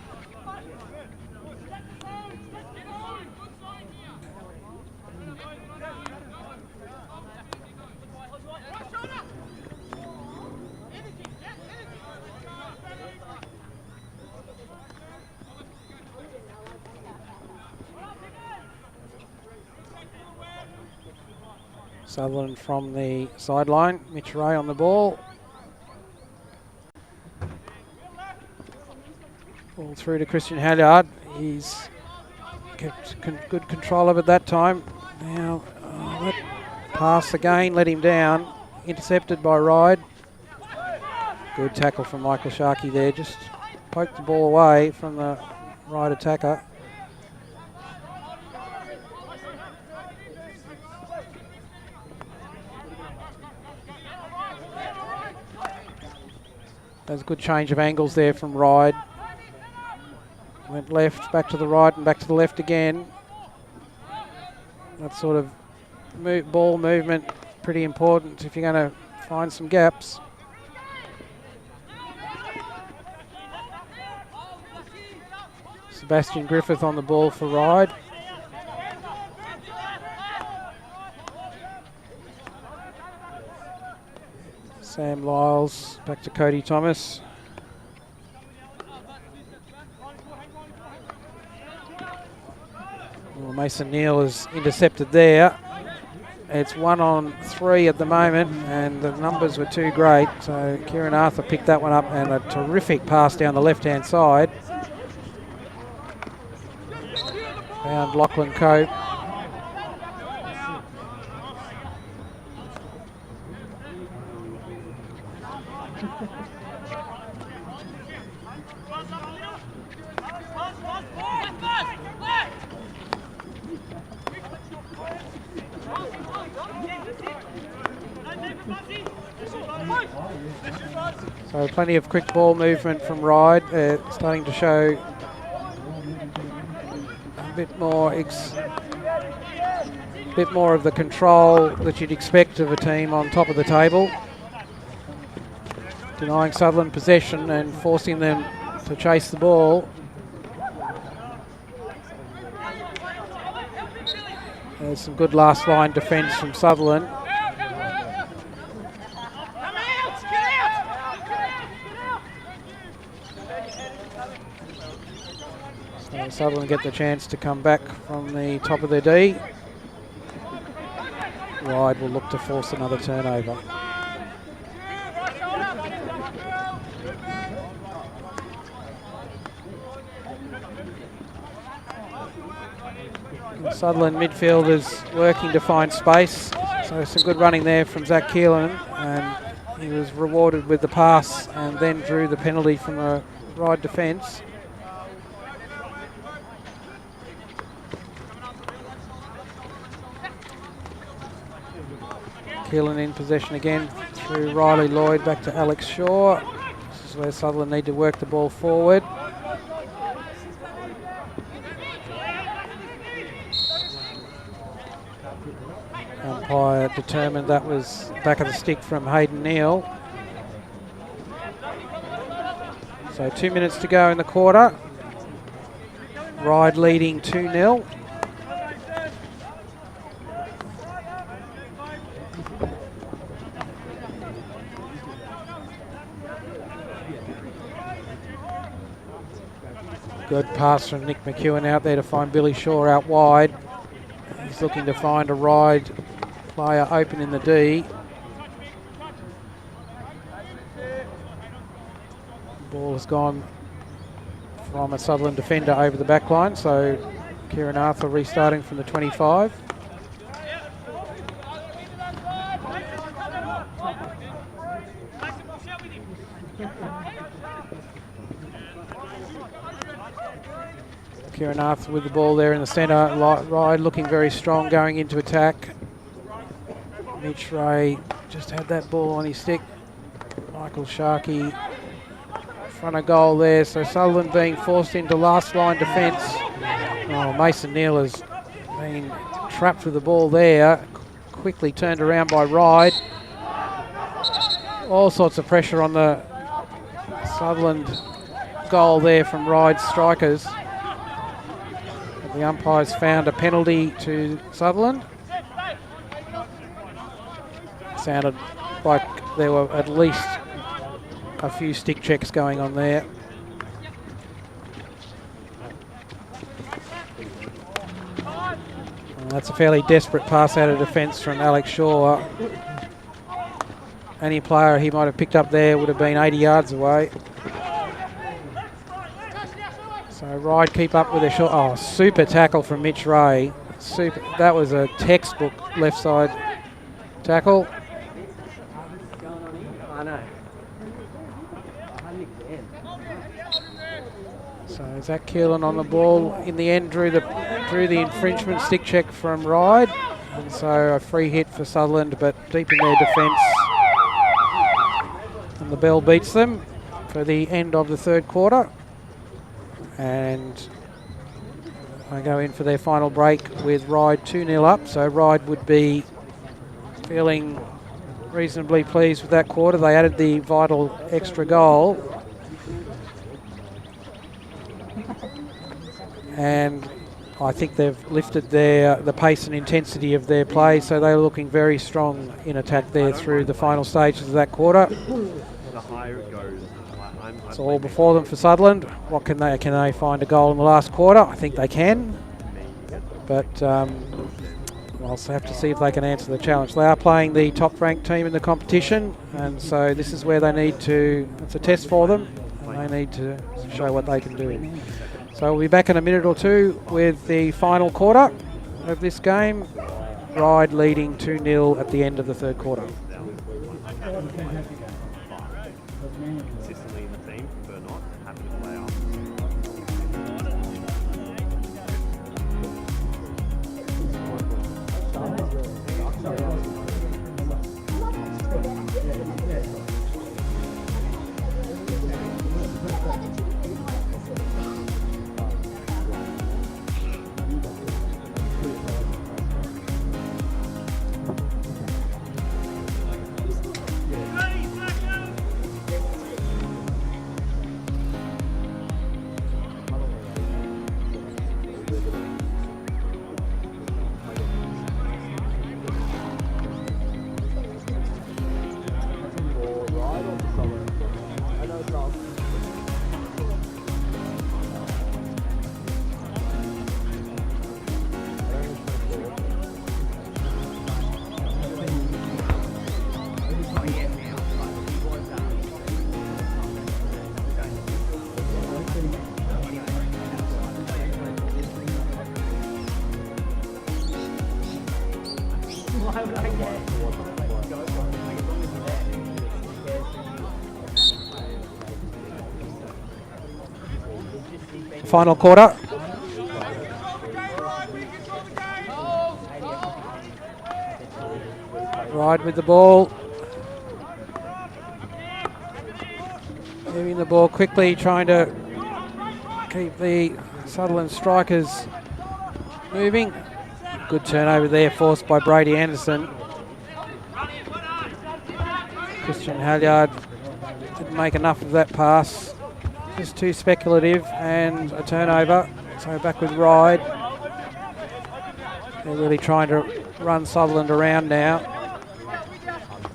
Speaker 2: Sutherland from the sideline. Mitch Ray on the ball. Ball through to Christian Halyard. He's kept good control of it that time. Now, that pass again, let him down. Intercepted by Ryde. Good tackle from Michael Sharkey there. Just poked the ball away from the Ryde attacker. There's a good change of angles there from Ryde. Went left, back to the right and back to the left again. That sort of ball movement, pretty important if you're going to find some gaps. Sebastian Griffith on the ball for Ryde. Sam Lyles back to Cody Thomas. Well, Mason Neal is intercepted there. It's 1-on-3 at the moment, and the numbers were too great. So Kieran Arthur picked that one up, and a terrific pass down the left-hand side. Found Lachlan Cope. So plenty of quick ball movement from Ryde. Starting to show a bit more of the control that you'd expect of a team on top of the table. Denying Sutherland possession and forcing them to chase the ball. There's some good last line defence from Sutherland. Sutherland get the chance to come back from the top of their D. Ryde will look to force another turnover. Sutherland midfielders working to find space. So some good running there from Zach Keelan, and he was rewarded with the pass and then drew the penalty from the Ryde defence. Keelan in possession again through Riley Lloyd back to Alex Shaw. This is where Sutherland need to work the ball forward. Umpire determined that was back of the stick from Hayden Neal. So 2 minutes to go in the quarter. Ryde leading 2-0. Good pass from Nick McEwen out there to find Billy Shaw out wide. He's looking to find a Ryde player open in the D. Ball has gone from a Sutherland defender over the back line, so Kieran Arthur restarting from the 25. Kieran Arthur with the ball there in the centre. Ryde looking very strong going into attack. Mitch Ray just had that ball on his stick. Michael Sharkey front of goal there. So Sutherland being forced into last line defence. Oh, Mason Neal has been trapped with the ball there. Quickly turned around by Ryde. All sorts of pressure on the Sutherland goal there from Ryde's strikers. The umpires found a penalty to Sutherland. Sounded like there were at least a few stick checks going on there. And that's a fairly desperate pass out of defence from Alex Shaw. Any player he might have picked up there would have been 80 yards away. So Ryde keep up with their shot. Oh, super tackle from Mitch Ray. Super. That was a textbook left side tackle. So Zach Keelan on the ball. In the end, drew the infringement stick check from Ryde, and so a free hit for Sutherland, but deep in their defence. And the bell beats them for the end of the third quarter. And I go in for their final break with Ryde 2-0 up. So Ryde would be feeling reasonably pleased with that quarter. They added the vital extra goal. And I think they've lifted the pace and intensity of their play, so they're looking very strong in attack there through the final stages of that quarter. It's all before them for Sutherland. What can they find a goal in the last quarter? I think they can, but we'll have to see if they can answer the challenge. They are playing the top-ranked team in the competition, and so this is where they need to. It's a test for them, and they need to show what they can do. So we'll be back in a minute or two with the final quarter of this game. Ryde leading 2-0 at the end of the third quarter. Final quarter. Ryde with the ball. Moving the ball quickly, trying to keep the Sutherland strikers moving. Good turnover there, forced by Brady Anderson. Christian Halyard didn't make enough of that pass. Just too speculative, and a turnover. So back with Ryde. They're really trying to run Sutherland around now.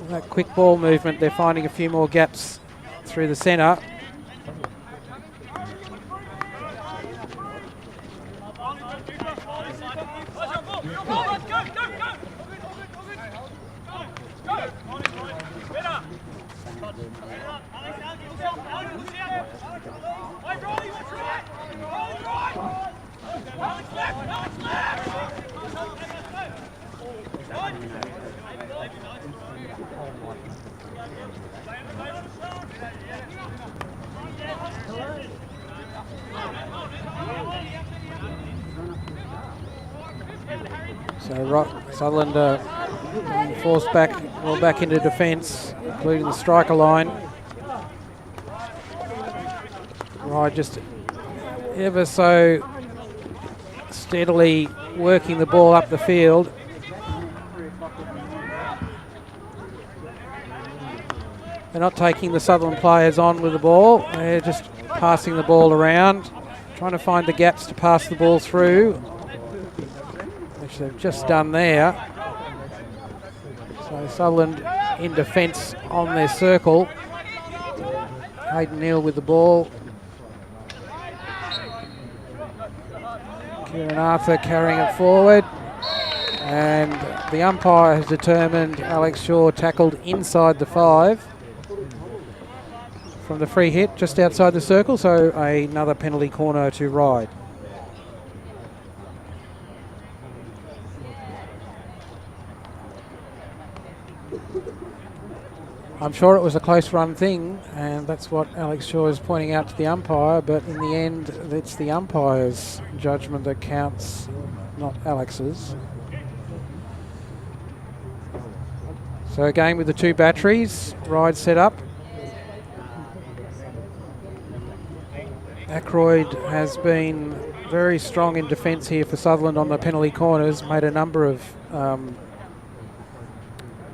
Speaker 2: That quick ball movement, they're finding a few more gaps through the centre. So Sutherland being forced back into defence, including the striker line. Ryde just ever so steadily working the ball up the field. They're not taking the Sutherland players on with the ball. They're just passing the ball around, trying to find the gaps to pass the ball through, which they've just done there. So Sutherland in defence on their circle. Hayden Neal with the ball. Kieran Arthur carrying it forward. And the umpire has determined Alex Shaw tackled inside the 5 from the free hit just outside the circle, so another penalty corner to Ryde. I'm sure it was a close run thing, and that's what Alex Shaw is pointing out to the umpire, but in the end it's the umpire's judgment that counts, not Alex's. So again with the two batteries, Ryde set up. Ackroyd has been very strong in defence here for Sutherland on the penalty corners, made a number of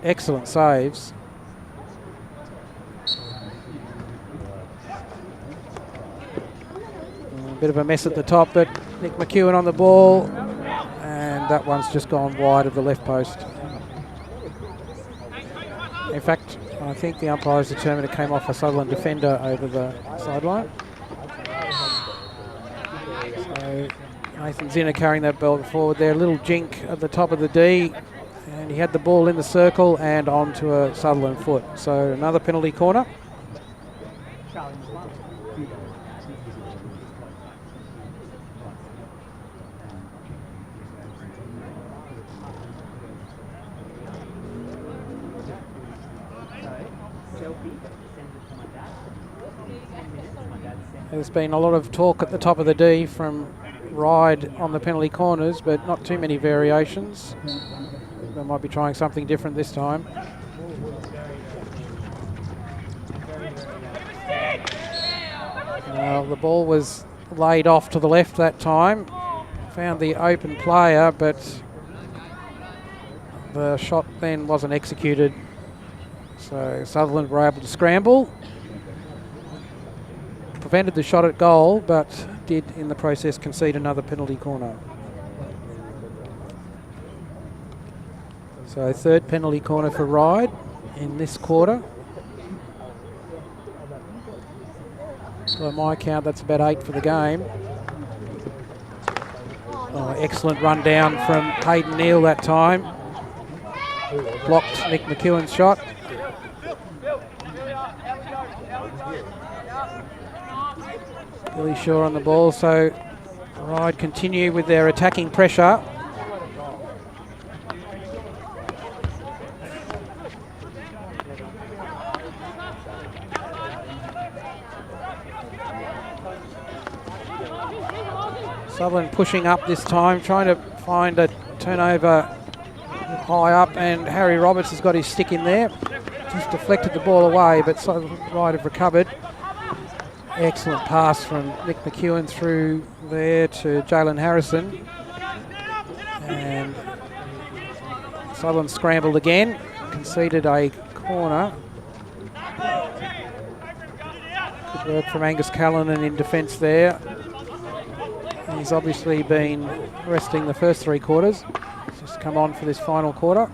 Speaker 2: excellent saves. A bit of a mess at the top, but Nick McEwen on the ball, and that one's just gone wide of the left post. In fact, I think the umpire's determined it came off a Sutherland defender over the sideline. So Nathan Zinner carrying that ball forward there. A little jink at the top of the D, and he had the ball in the circle and onto a Sutherland foot. So another penalty corner. There's been a lot of talk at the top of the D from Ryde on the penalty corners, but not too many variations. They might be trying something different this time. Well, the ball was laid off to the left that time. Found the open player, but the shot then wasn't executed. So Sutherland were able to scramble. Prevented the shot at goal, but did in the process concede another penalty corner. So third penalty corner for Ryde in this quarter. By my count, that's about 8 for the game. Oh, excellent run down from Hayden Neal that time. Blocked Nick McEwen's shot. Billy Shaw on the ball, so Ryde continue with their attacking pressure. Sutherland pushing up this time, trying to find a turnover high up, and Harry Roberts has got his stick in there. Just deflected the ball away, but Ryde have recovered. Excellent pass from Nick McEwen through there to Jalen Harrison. And Sutherland scrambled again, conceded a corner. Good work from Angus Callanan in defence there. He's obviously been resting the first 3 quarters. He's just come on for this final quarter.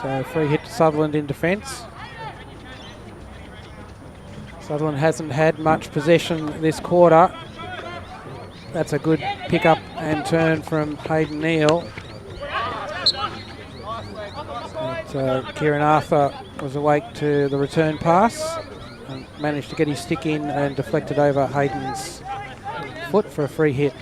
Speaker 2: So free hit to Sutherland in defence. Sutherland hasn't had much possession this quarter. That's a good pick up and turn from Hayden Neal. But, Kieran Arthur was awake to the return pass and managed to get his stick in and deflected over Hayden's foot for a free hit.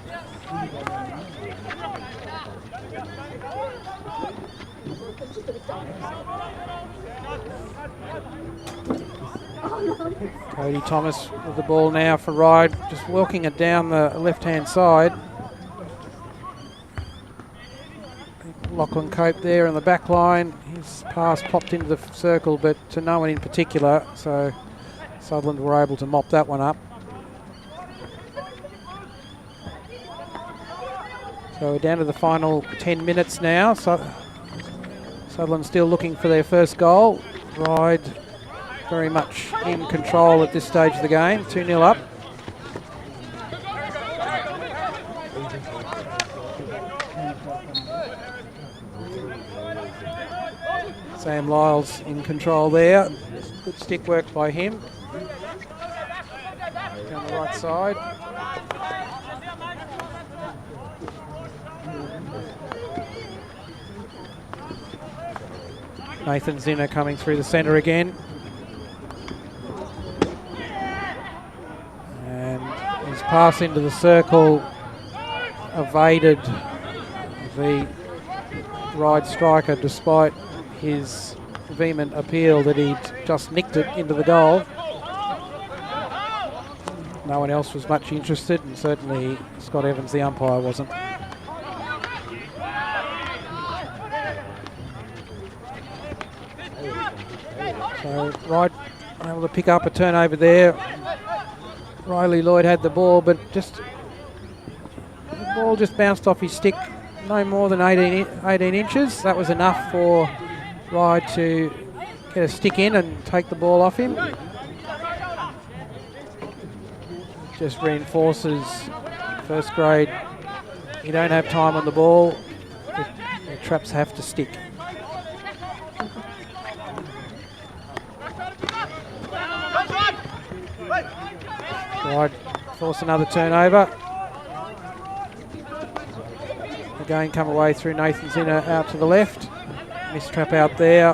Speaker 2: Cody Thomas with the ball now for Ryde, just walking it down the left-hand side. Lachlan Cope there in the back line. His pass popped into the circle, but to no one in particular, so Sutherland were able to mop that one up. So we're down to the final 10 minutes now. Sutherland still looking for their first goal. Ryde very much in control at this stage of the game, 2-0 up. Sam Lyles in control there. Good stick work by him. Down the right side. Nathan Zinner coming through the centre again. And his pass into the circle evaded the Ryde striker despite his vehement appeal that he'd just nicked it into the goal. No one else was much interested, and certainly Scott Evans, the umpire, wasn't. So Ryde able to pick up a turnover there. Riley Lloyd had the ball, but the ball just bounced off his stick no more than 18 inches. That was enough for Ryde to get a stick in and take the ball off him. Just reinforces first grade. You don't have time on the ball. The traps have to stick. Ryde force another turnover. Again, come away through Nathan Zinner out to the left. Missed trap out there.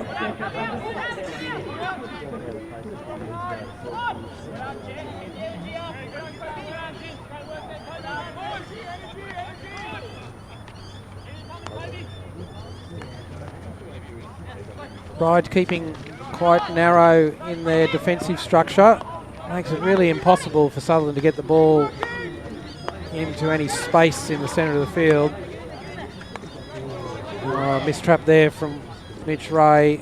Speaker 2: Ryde keeping quite narrow in their defensive structure. Makes it really impossible for Sutherland to get the ball into any space in the centre of the field. Missed trap there from Mitch Ray.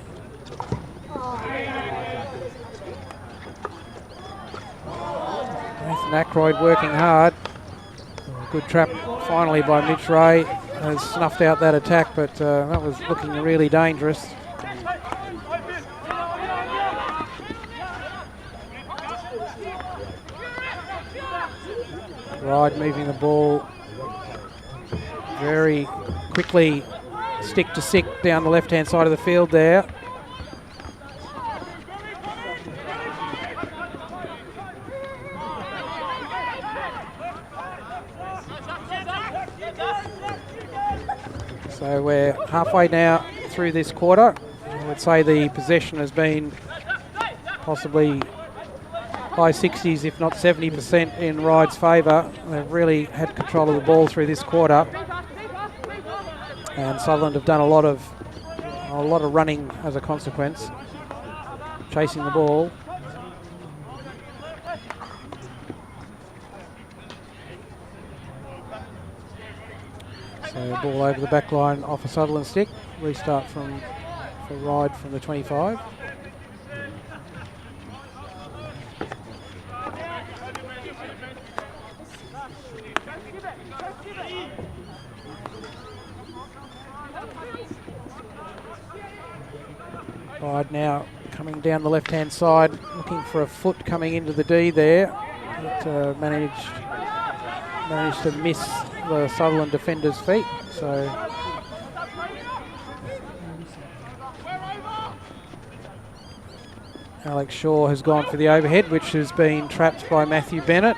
Speaker 2: Nathan Ackroyd working hard. Good trap finally by Mitch Ray. Has snuffed out that attack, but that was looking really dangerous. Ryde moving the ball very quickly, stick to stick down the left-hand side of the field there. So we're halfway now through this quarter. I would say the possession has been possibly high 60s, if not 70% in Ryde's favour. They've really had control of the ball through this quarter. And Sutherland have done a lot of running as a consequence, chasing the ball. So ball over the back line off a Sutherland stick. Restart for Ryde from the 25. Ryde now coming down the left-hand side, looking for a foot coming into the D there. But, managed to miss the Sutherland defender's feet. So Alex Shaw has gone for the overhead, which has been trapped by Matthew Bennett.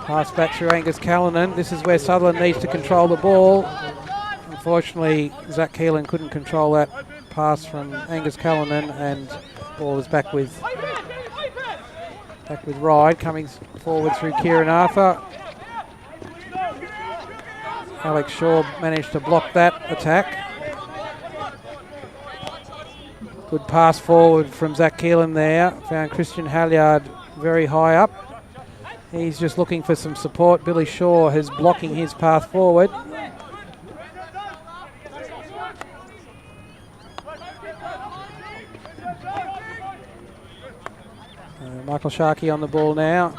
Speaker 2: Pass back through Angus Callanan. This is where Sutherland needs to control the ball. Unfortunately, Zach Keelan couldn't control that pass from Angus Callanan, and ball is back with Ryde, coming forward through Kieran Arthur. Alex Shaw managed to block that attack. Good pass forward from Zach Keelan there. Found Christian Halliard very high up. He's just looking for some support. Billy Shaw is blocking his path forward. Michael Sharkey on the ball now.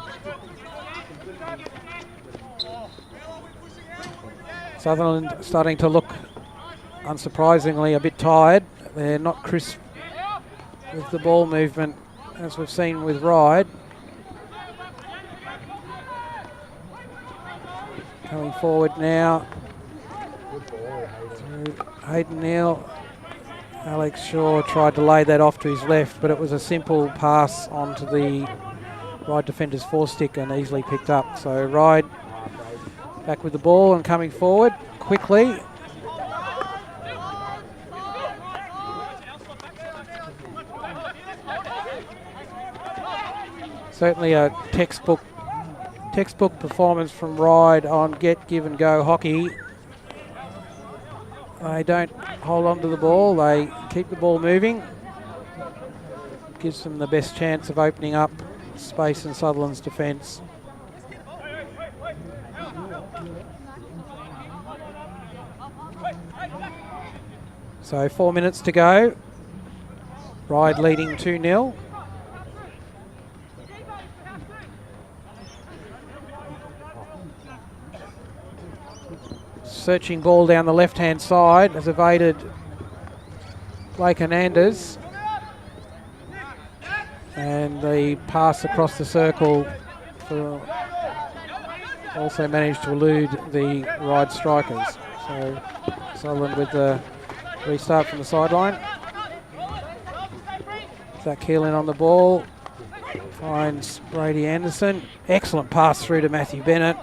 Speaker 2: Sutherland starting to look, unsurprisingly, a bit tired. They're not crisp with the ball movement, as we've seen with Ryde. Coming forward now through Hayden Neal. Alex Shaw tried to lay that off to his left, but it was a simple pass onto the Ryde defender's forestick and easily picked up. So Ryde back with the ball and coming forward quickly. Certainly a textbook performance from Ryde on get, give and go hockey. They don't hold on to the ball, they keep the ball moving. Gives them the best chance of opening up space in Sutherland's defence. So 4 minutes to go. Ryde leading 2-0. Searching ball down the left-hand side, has evaded Blake Hernandez. And the pass across the circle also managed to elude the Ryde strikers. So Sutherland with the restart from the sideline. Zach Keelan on the ball. Finds Brady Anderson. Excellent pass through to Matthew Bennett.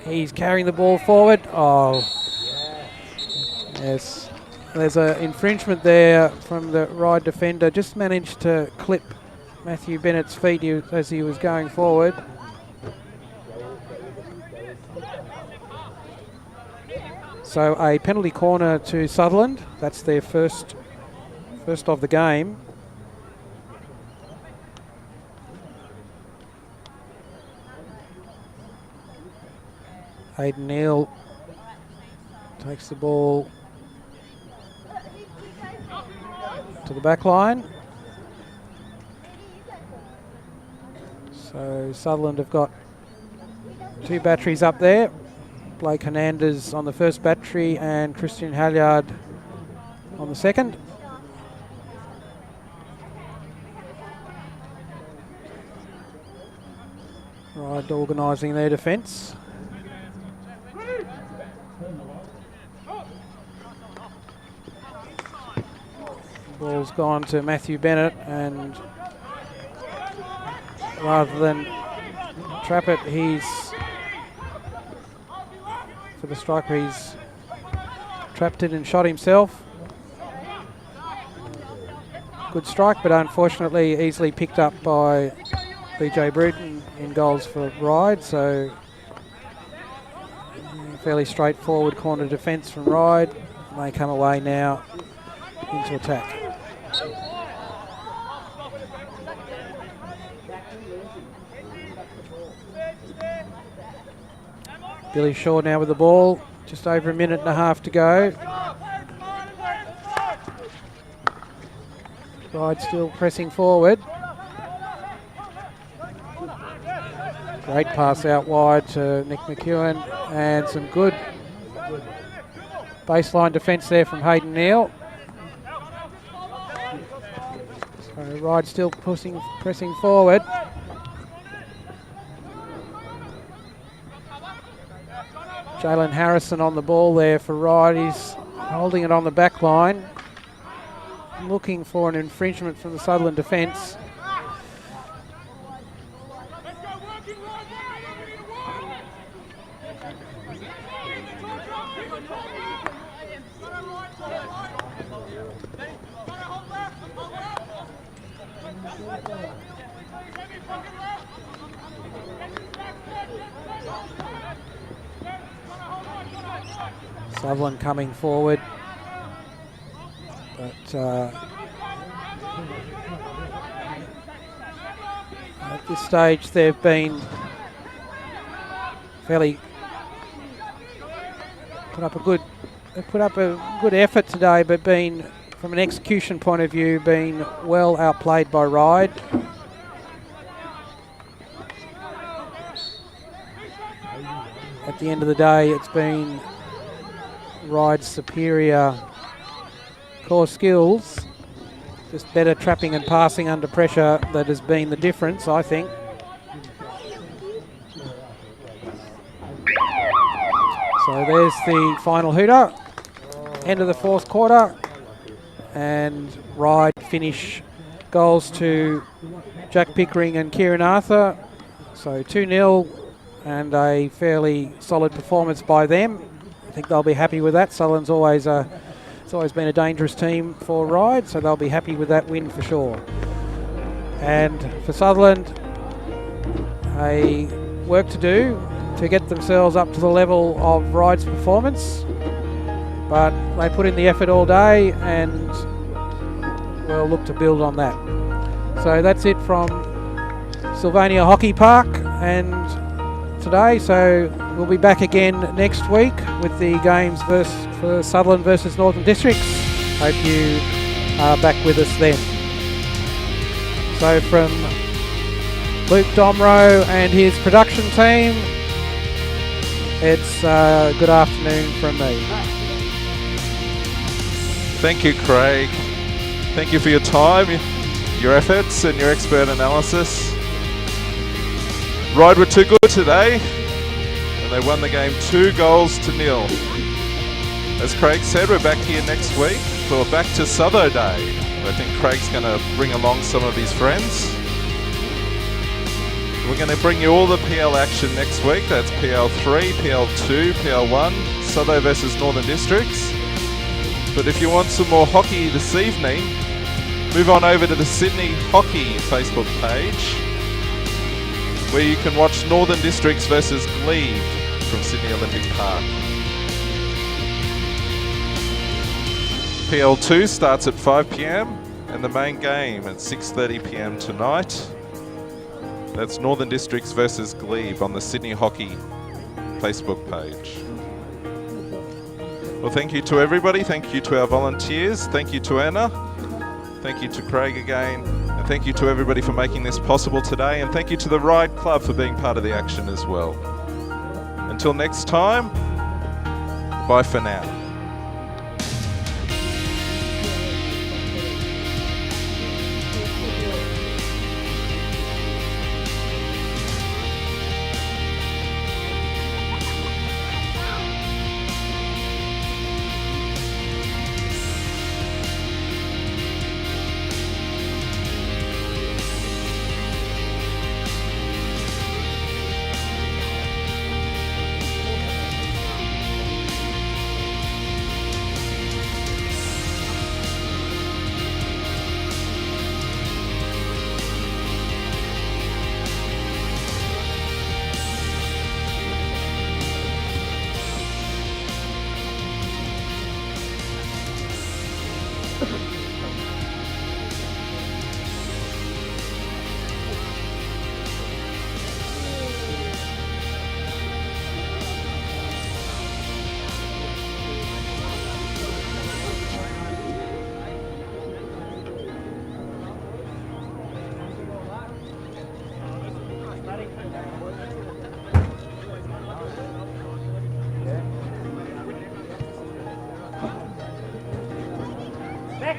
Speaker 2: He's carrying the ball forward. Oh, yes. There's an infringement there from the Ryde defender. Just managed to clip Matthew Bennett's feet as he was going forward. So a penalty corner to Sutherland. That's their first of the game. Hayden Neal takes the ball to the back line. So Sutherland have got 2 batteries up there. Blake Hernandez on the first battery and Christian Halliard on the second. Ryde organising their defence. Ball's gone to Matthew Bennett, and rather than trap it, for the striker, he's trapped it and shot himself. Good strike, but unfortunately easily picked up by BJ Bruton in goals for Ryde. So fairly straightforward corner defence from Ryde. They come away now into attack. Billy Shaw now with the ball. Just over a minute and a half to go. Ryde still pressing forward. Great pass out wide to Nick McEwen, and some good baseline defence there from Hayden Neal. So Ryde still pressing forward. Jalen Harrison on the ball there for Ryde. He's holding it on the back line, looking for an infringement from the Sutherland defence. Sutherland coming forward, but at this stage they've been fairly put up a good effort today, but been, from an execution point of view, been well outplayed by Ryde. At the end of the day, it's been Ryde's superior core skills, just better trapping and passing under pressure, that has been the difference, I think. So there's the final hooter, end of the fourth quarter, and Ryde finish goals to Jack Pickering and Kieran Arthur. So 2-0 and a fairly solid performance by them. I think they'll be happy with that. Sutherland's it's always been a dangerous team for Ryde, so they'll be happy with that win for sure. And for Sutherland, a work to do to get themselves up to the level of Ryde's performance, but they put in the effort all day, and we'll look to build on that. So that's it from Sylvania Hockey Park and today. So we'll be back again next week with the games for Sutherland versus Northern Districts. Hope you are back with us then. So from Luke Domro and his production team, it's good afternoon from me.
Speaker 1: Thank you, Craig. Thank you for your time, your efforts and your expert analysis. Ryde were too good today, and they won the game 2-0. As Craig said, we're back here next week for Back to Sutho Day. I think Craig's going to bring along some of his friends. We're going to bring you all the PL action next week. That's PL3, PL2, PL1, Sutho versus Northern Districts. But if you want some more hockey this evening, move on over to the Sydney Hockey Facebook page, where you can watch Northern Districts versus Glebe from Sydney Olympic Park. PL2 starts at 5 p.m. and the main game at 6:30 p.m. tonight. That's Northern Districts versus Glebe on the Sydney Hockey Facebook page. Well, thank you to everybody. Thank you to our volunteers. Thank you to Anna. Thank you to Craig again. And thank you to everybody for making this possible today. And thank you to the Ryde Club for being part of the action as well. Until next time, bye for now.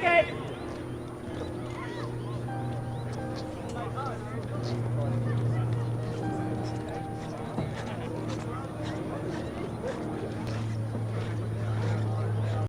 Speaker 3: Second.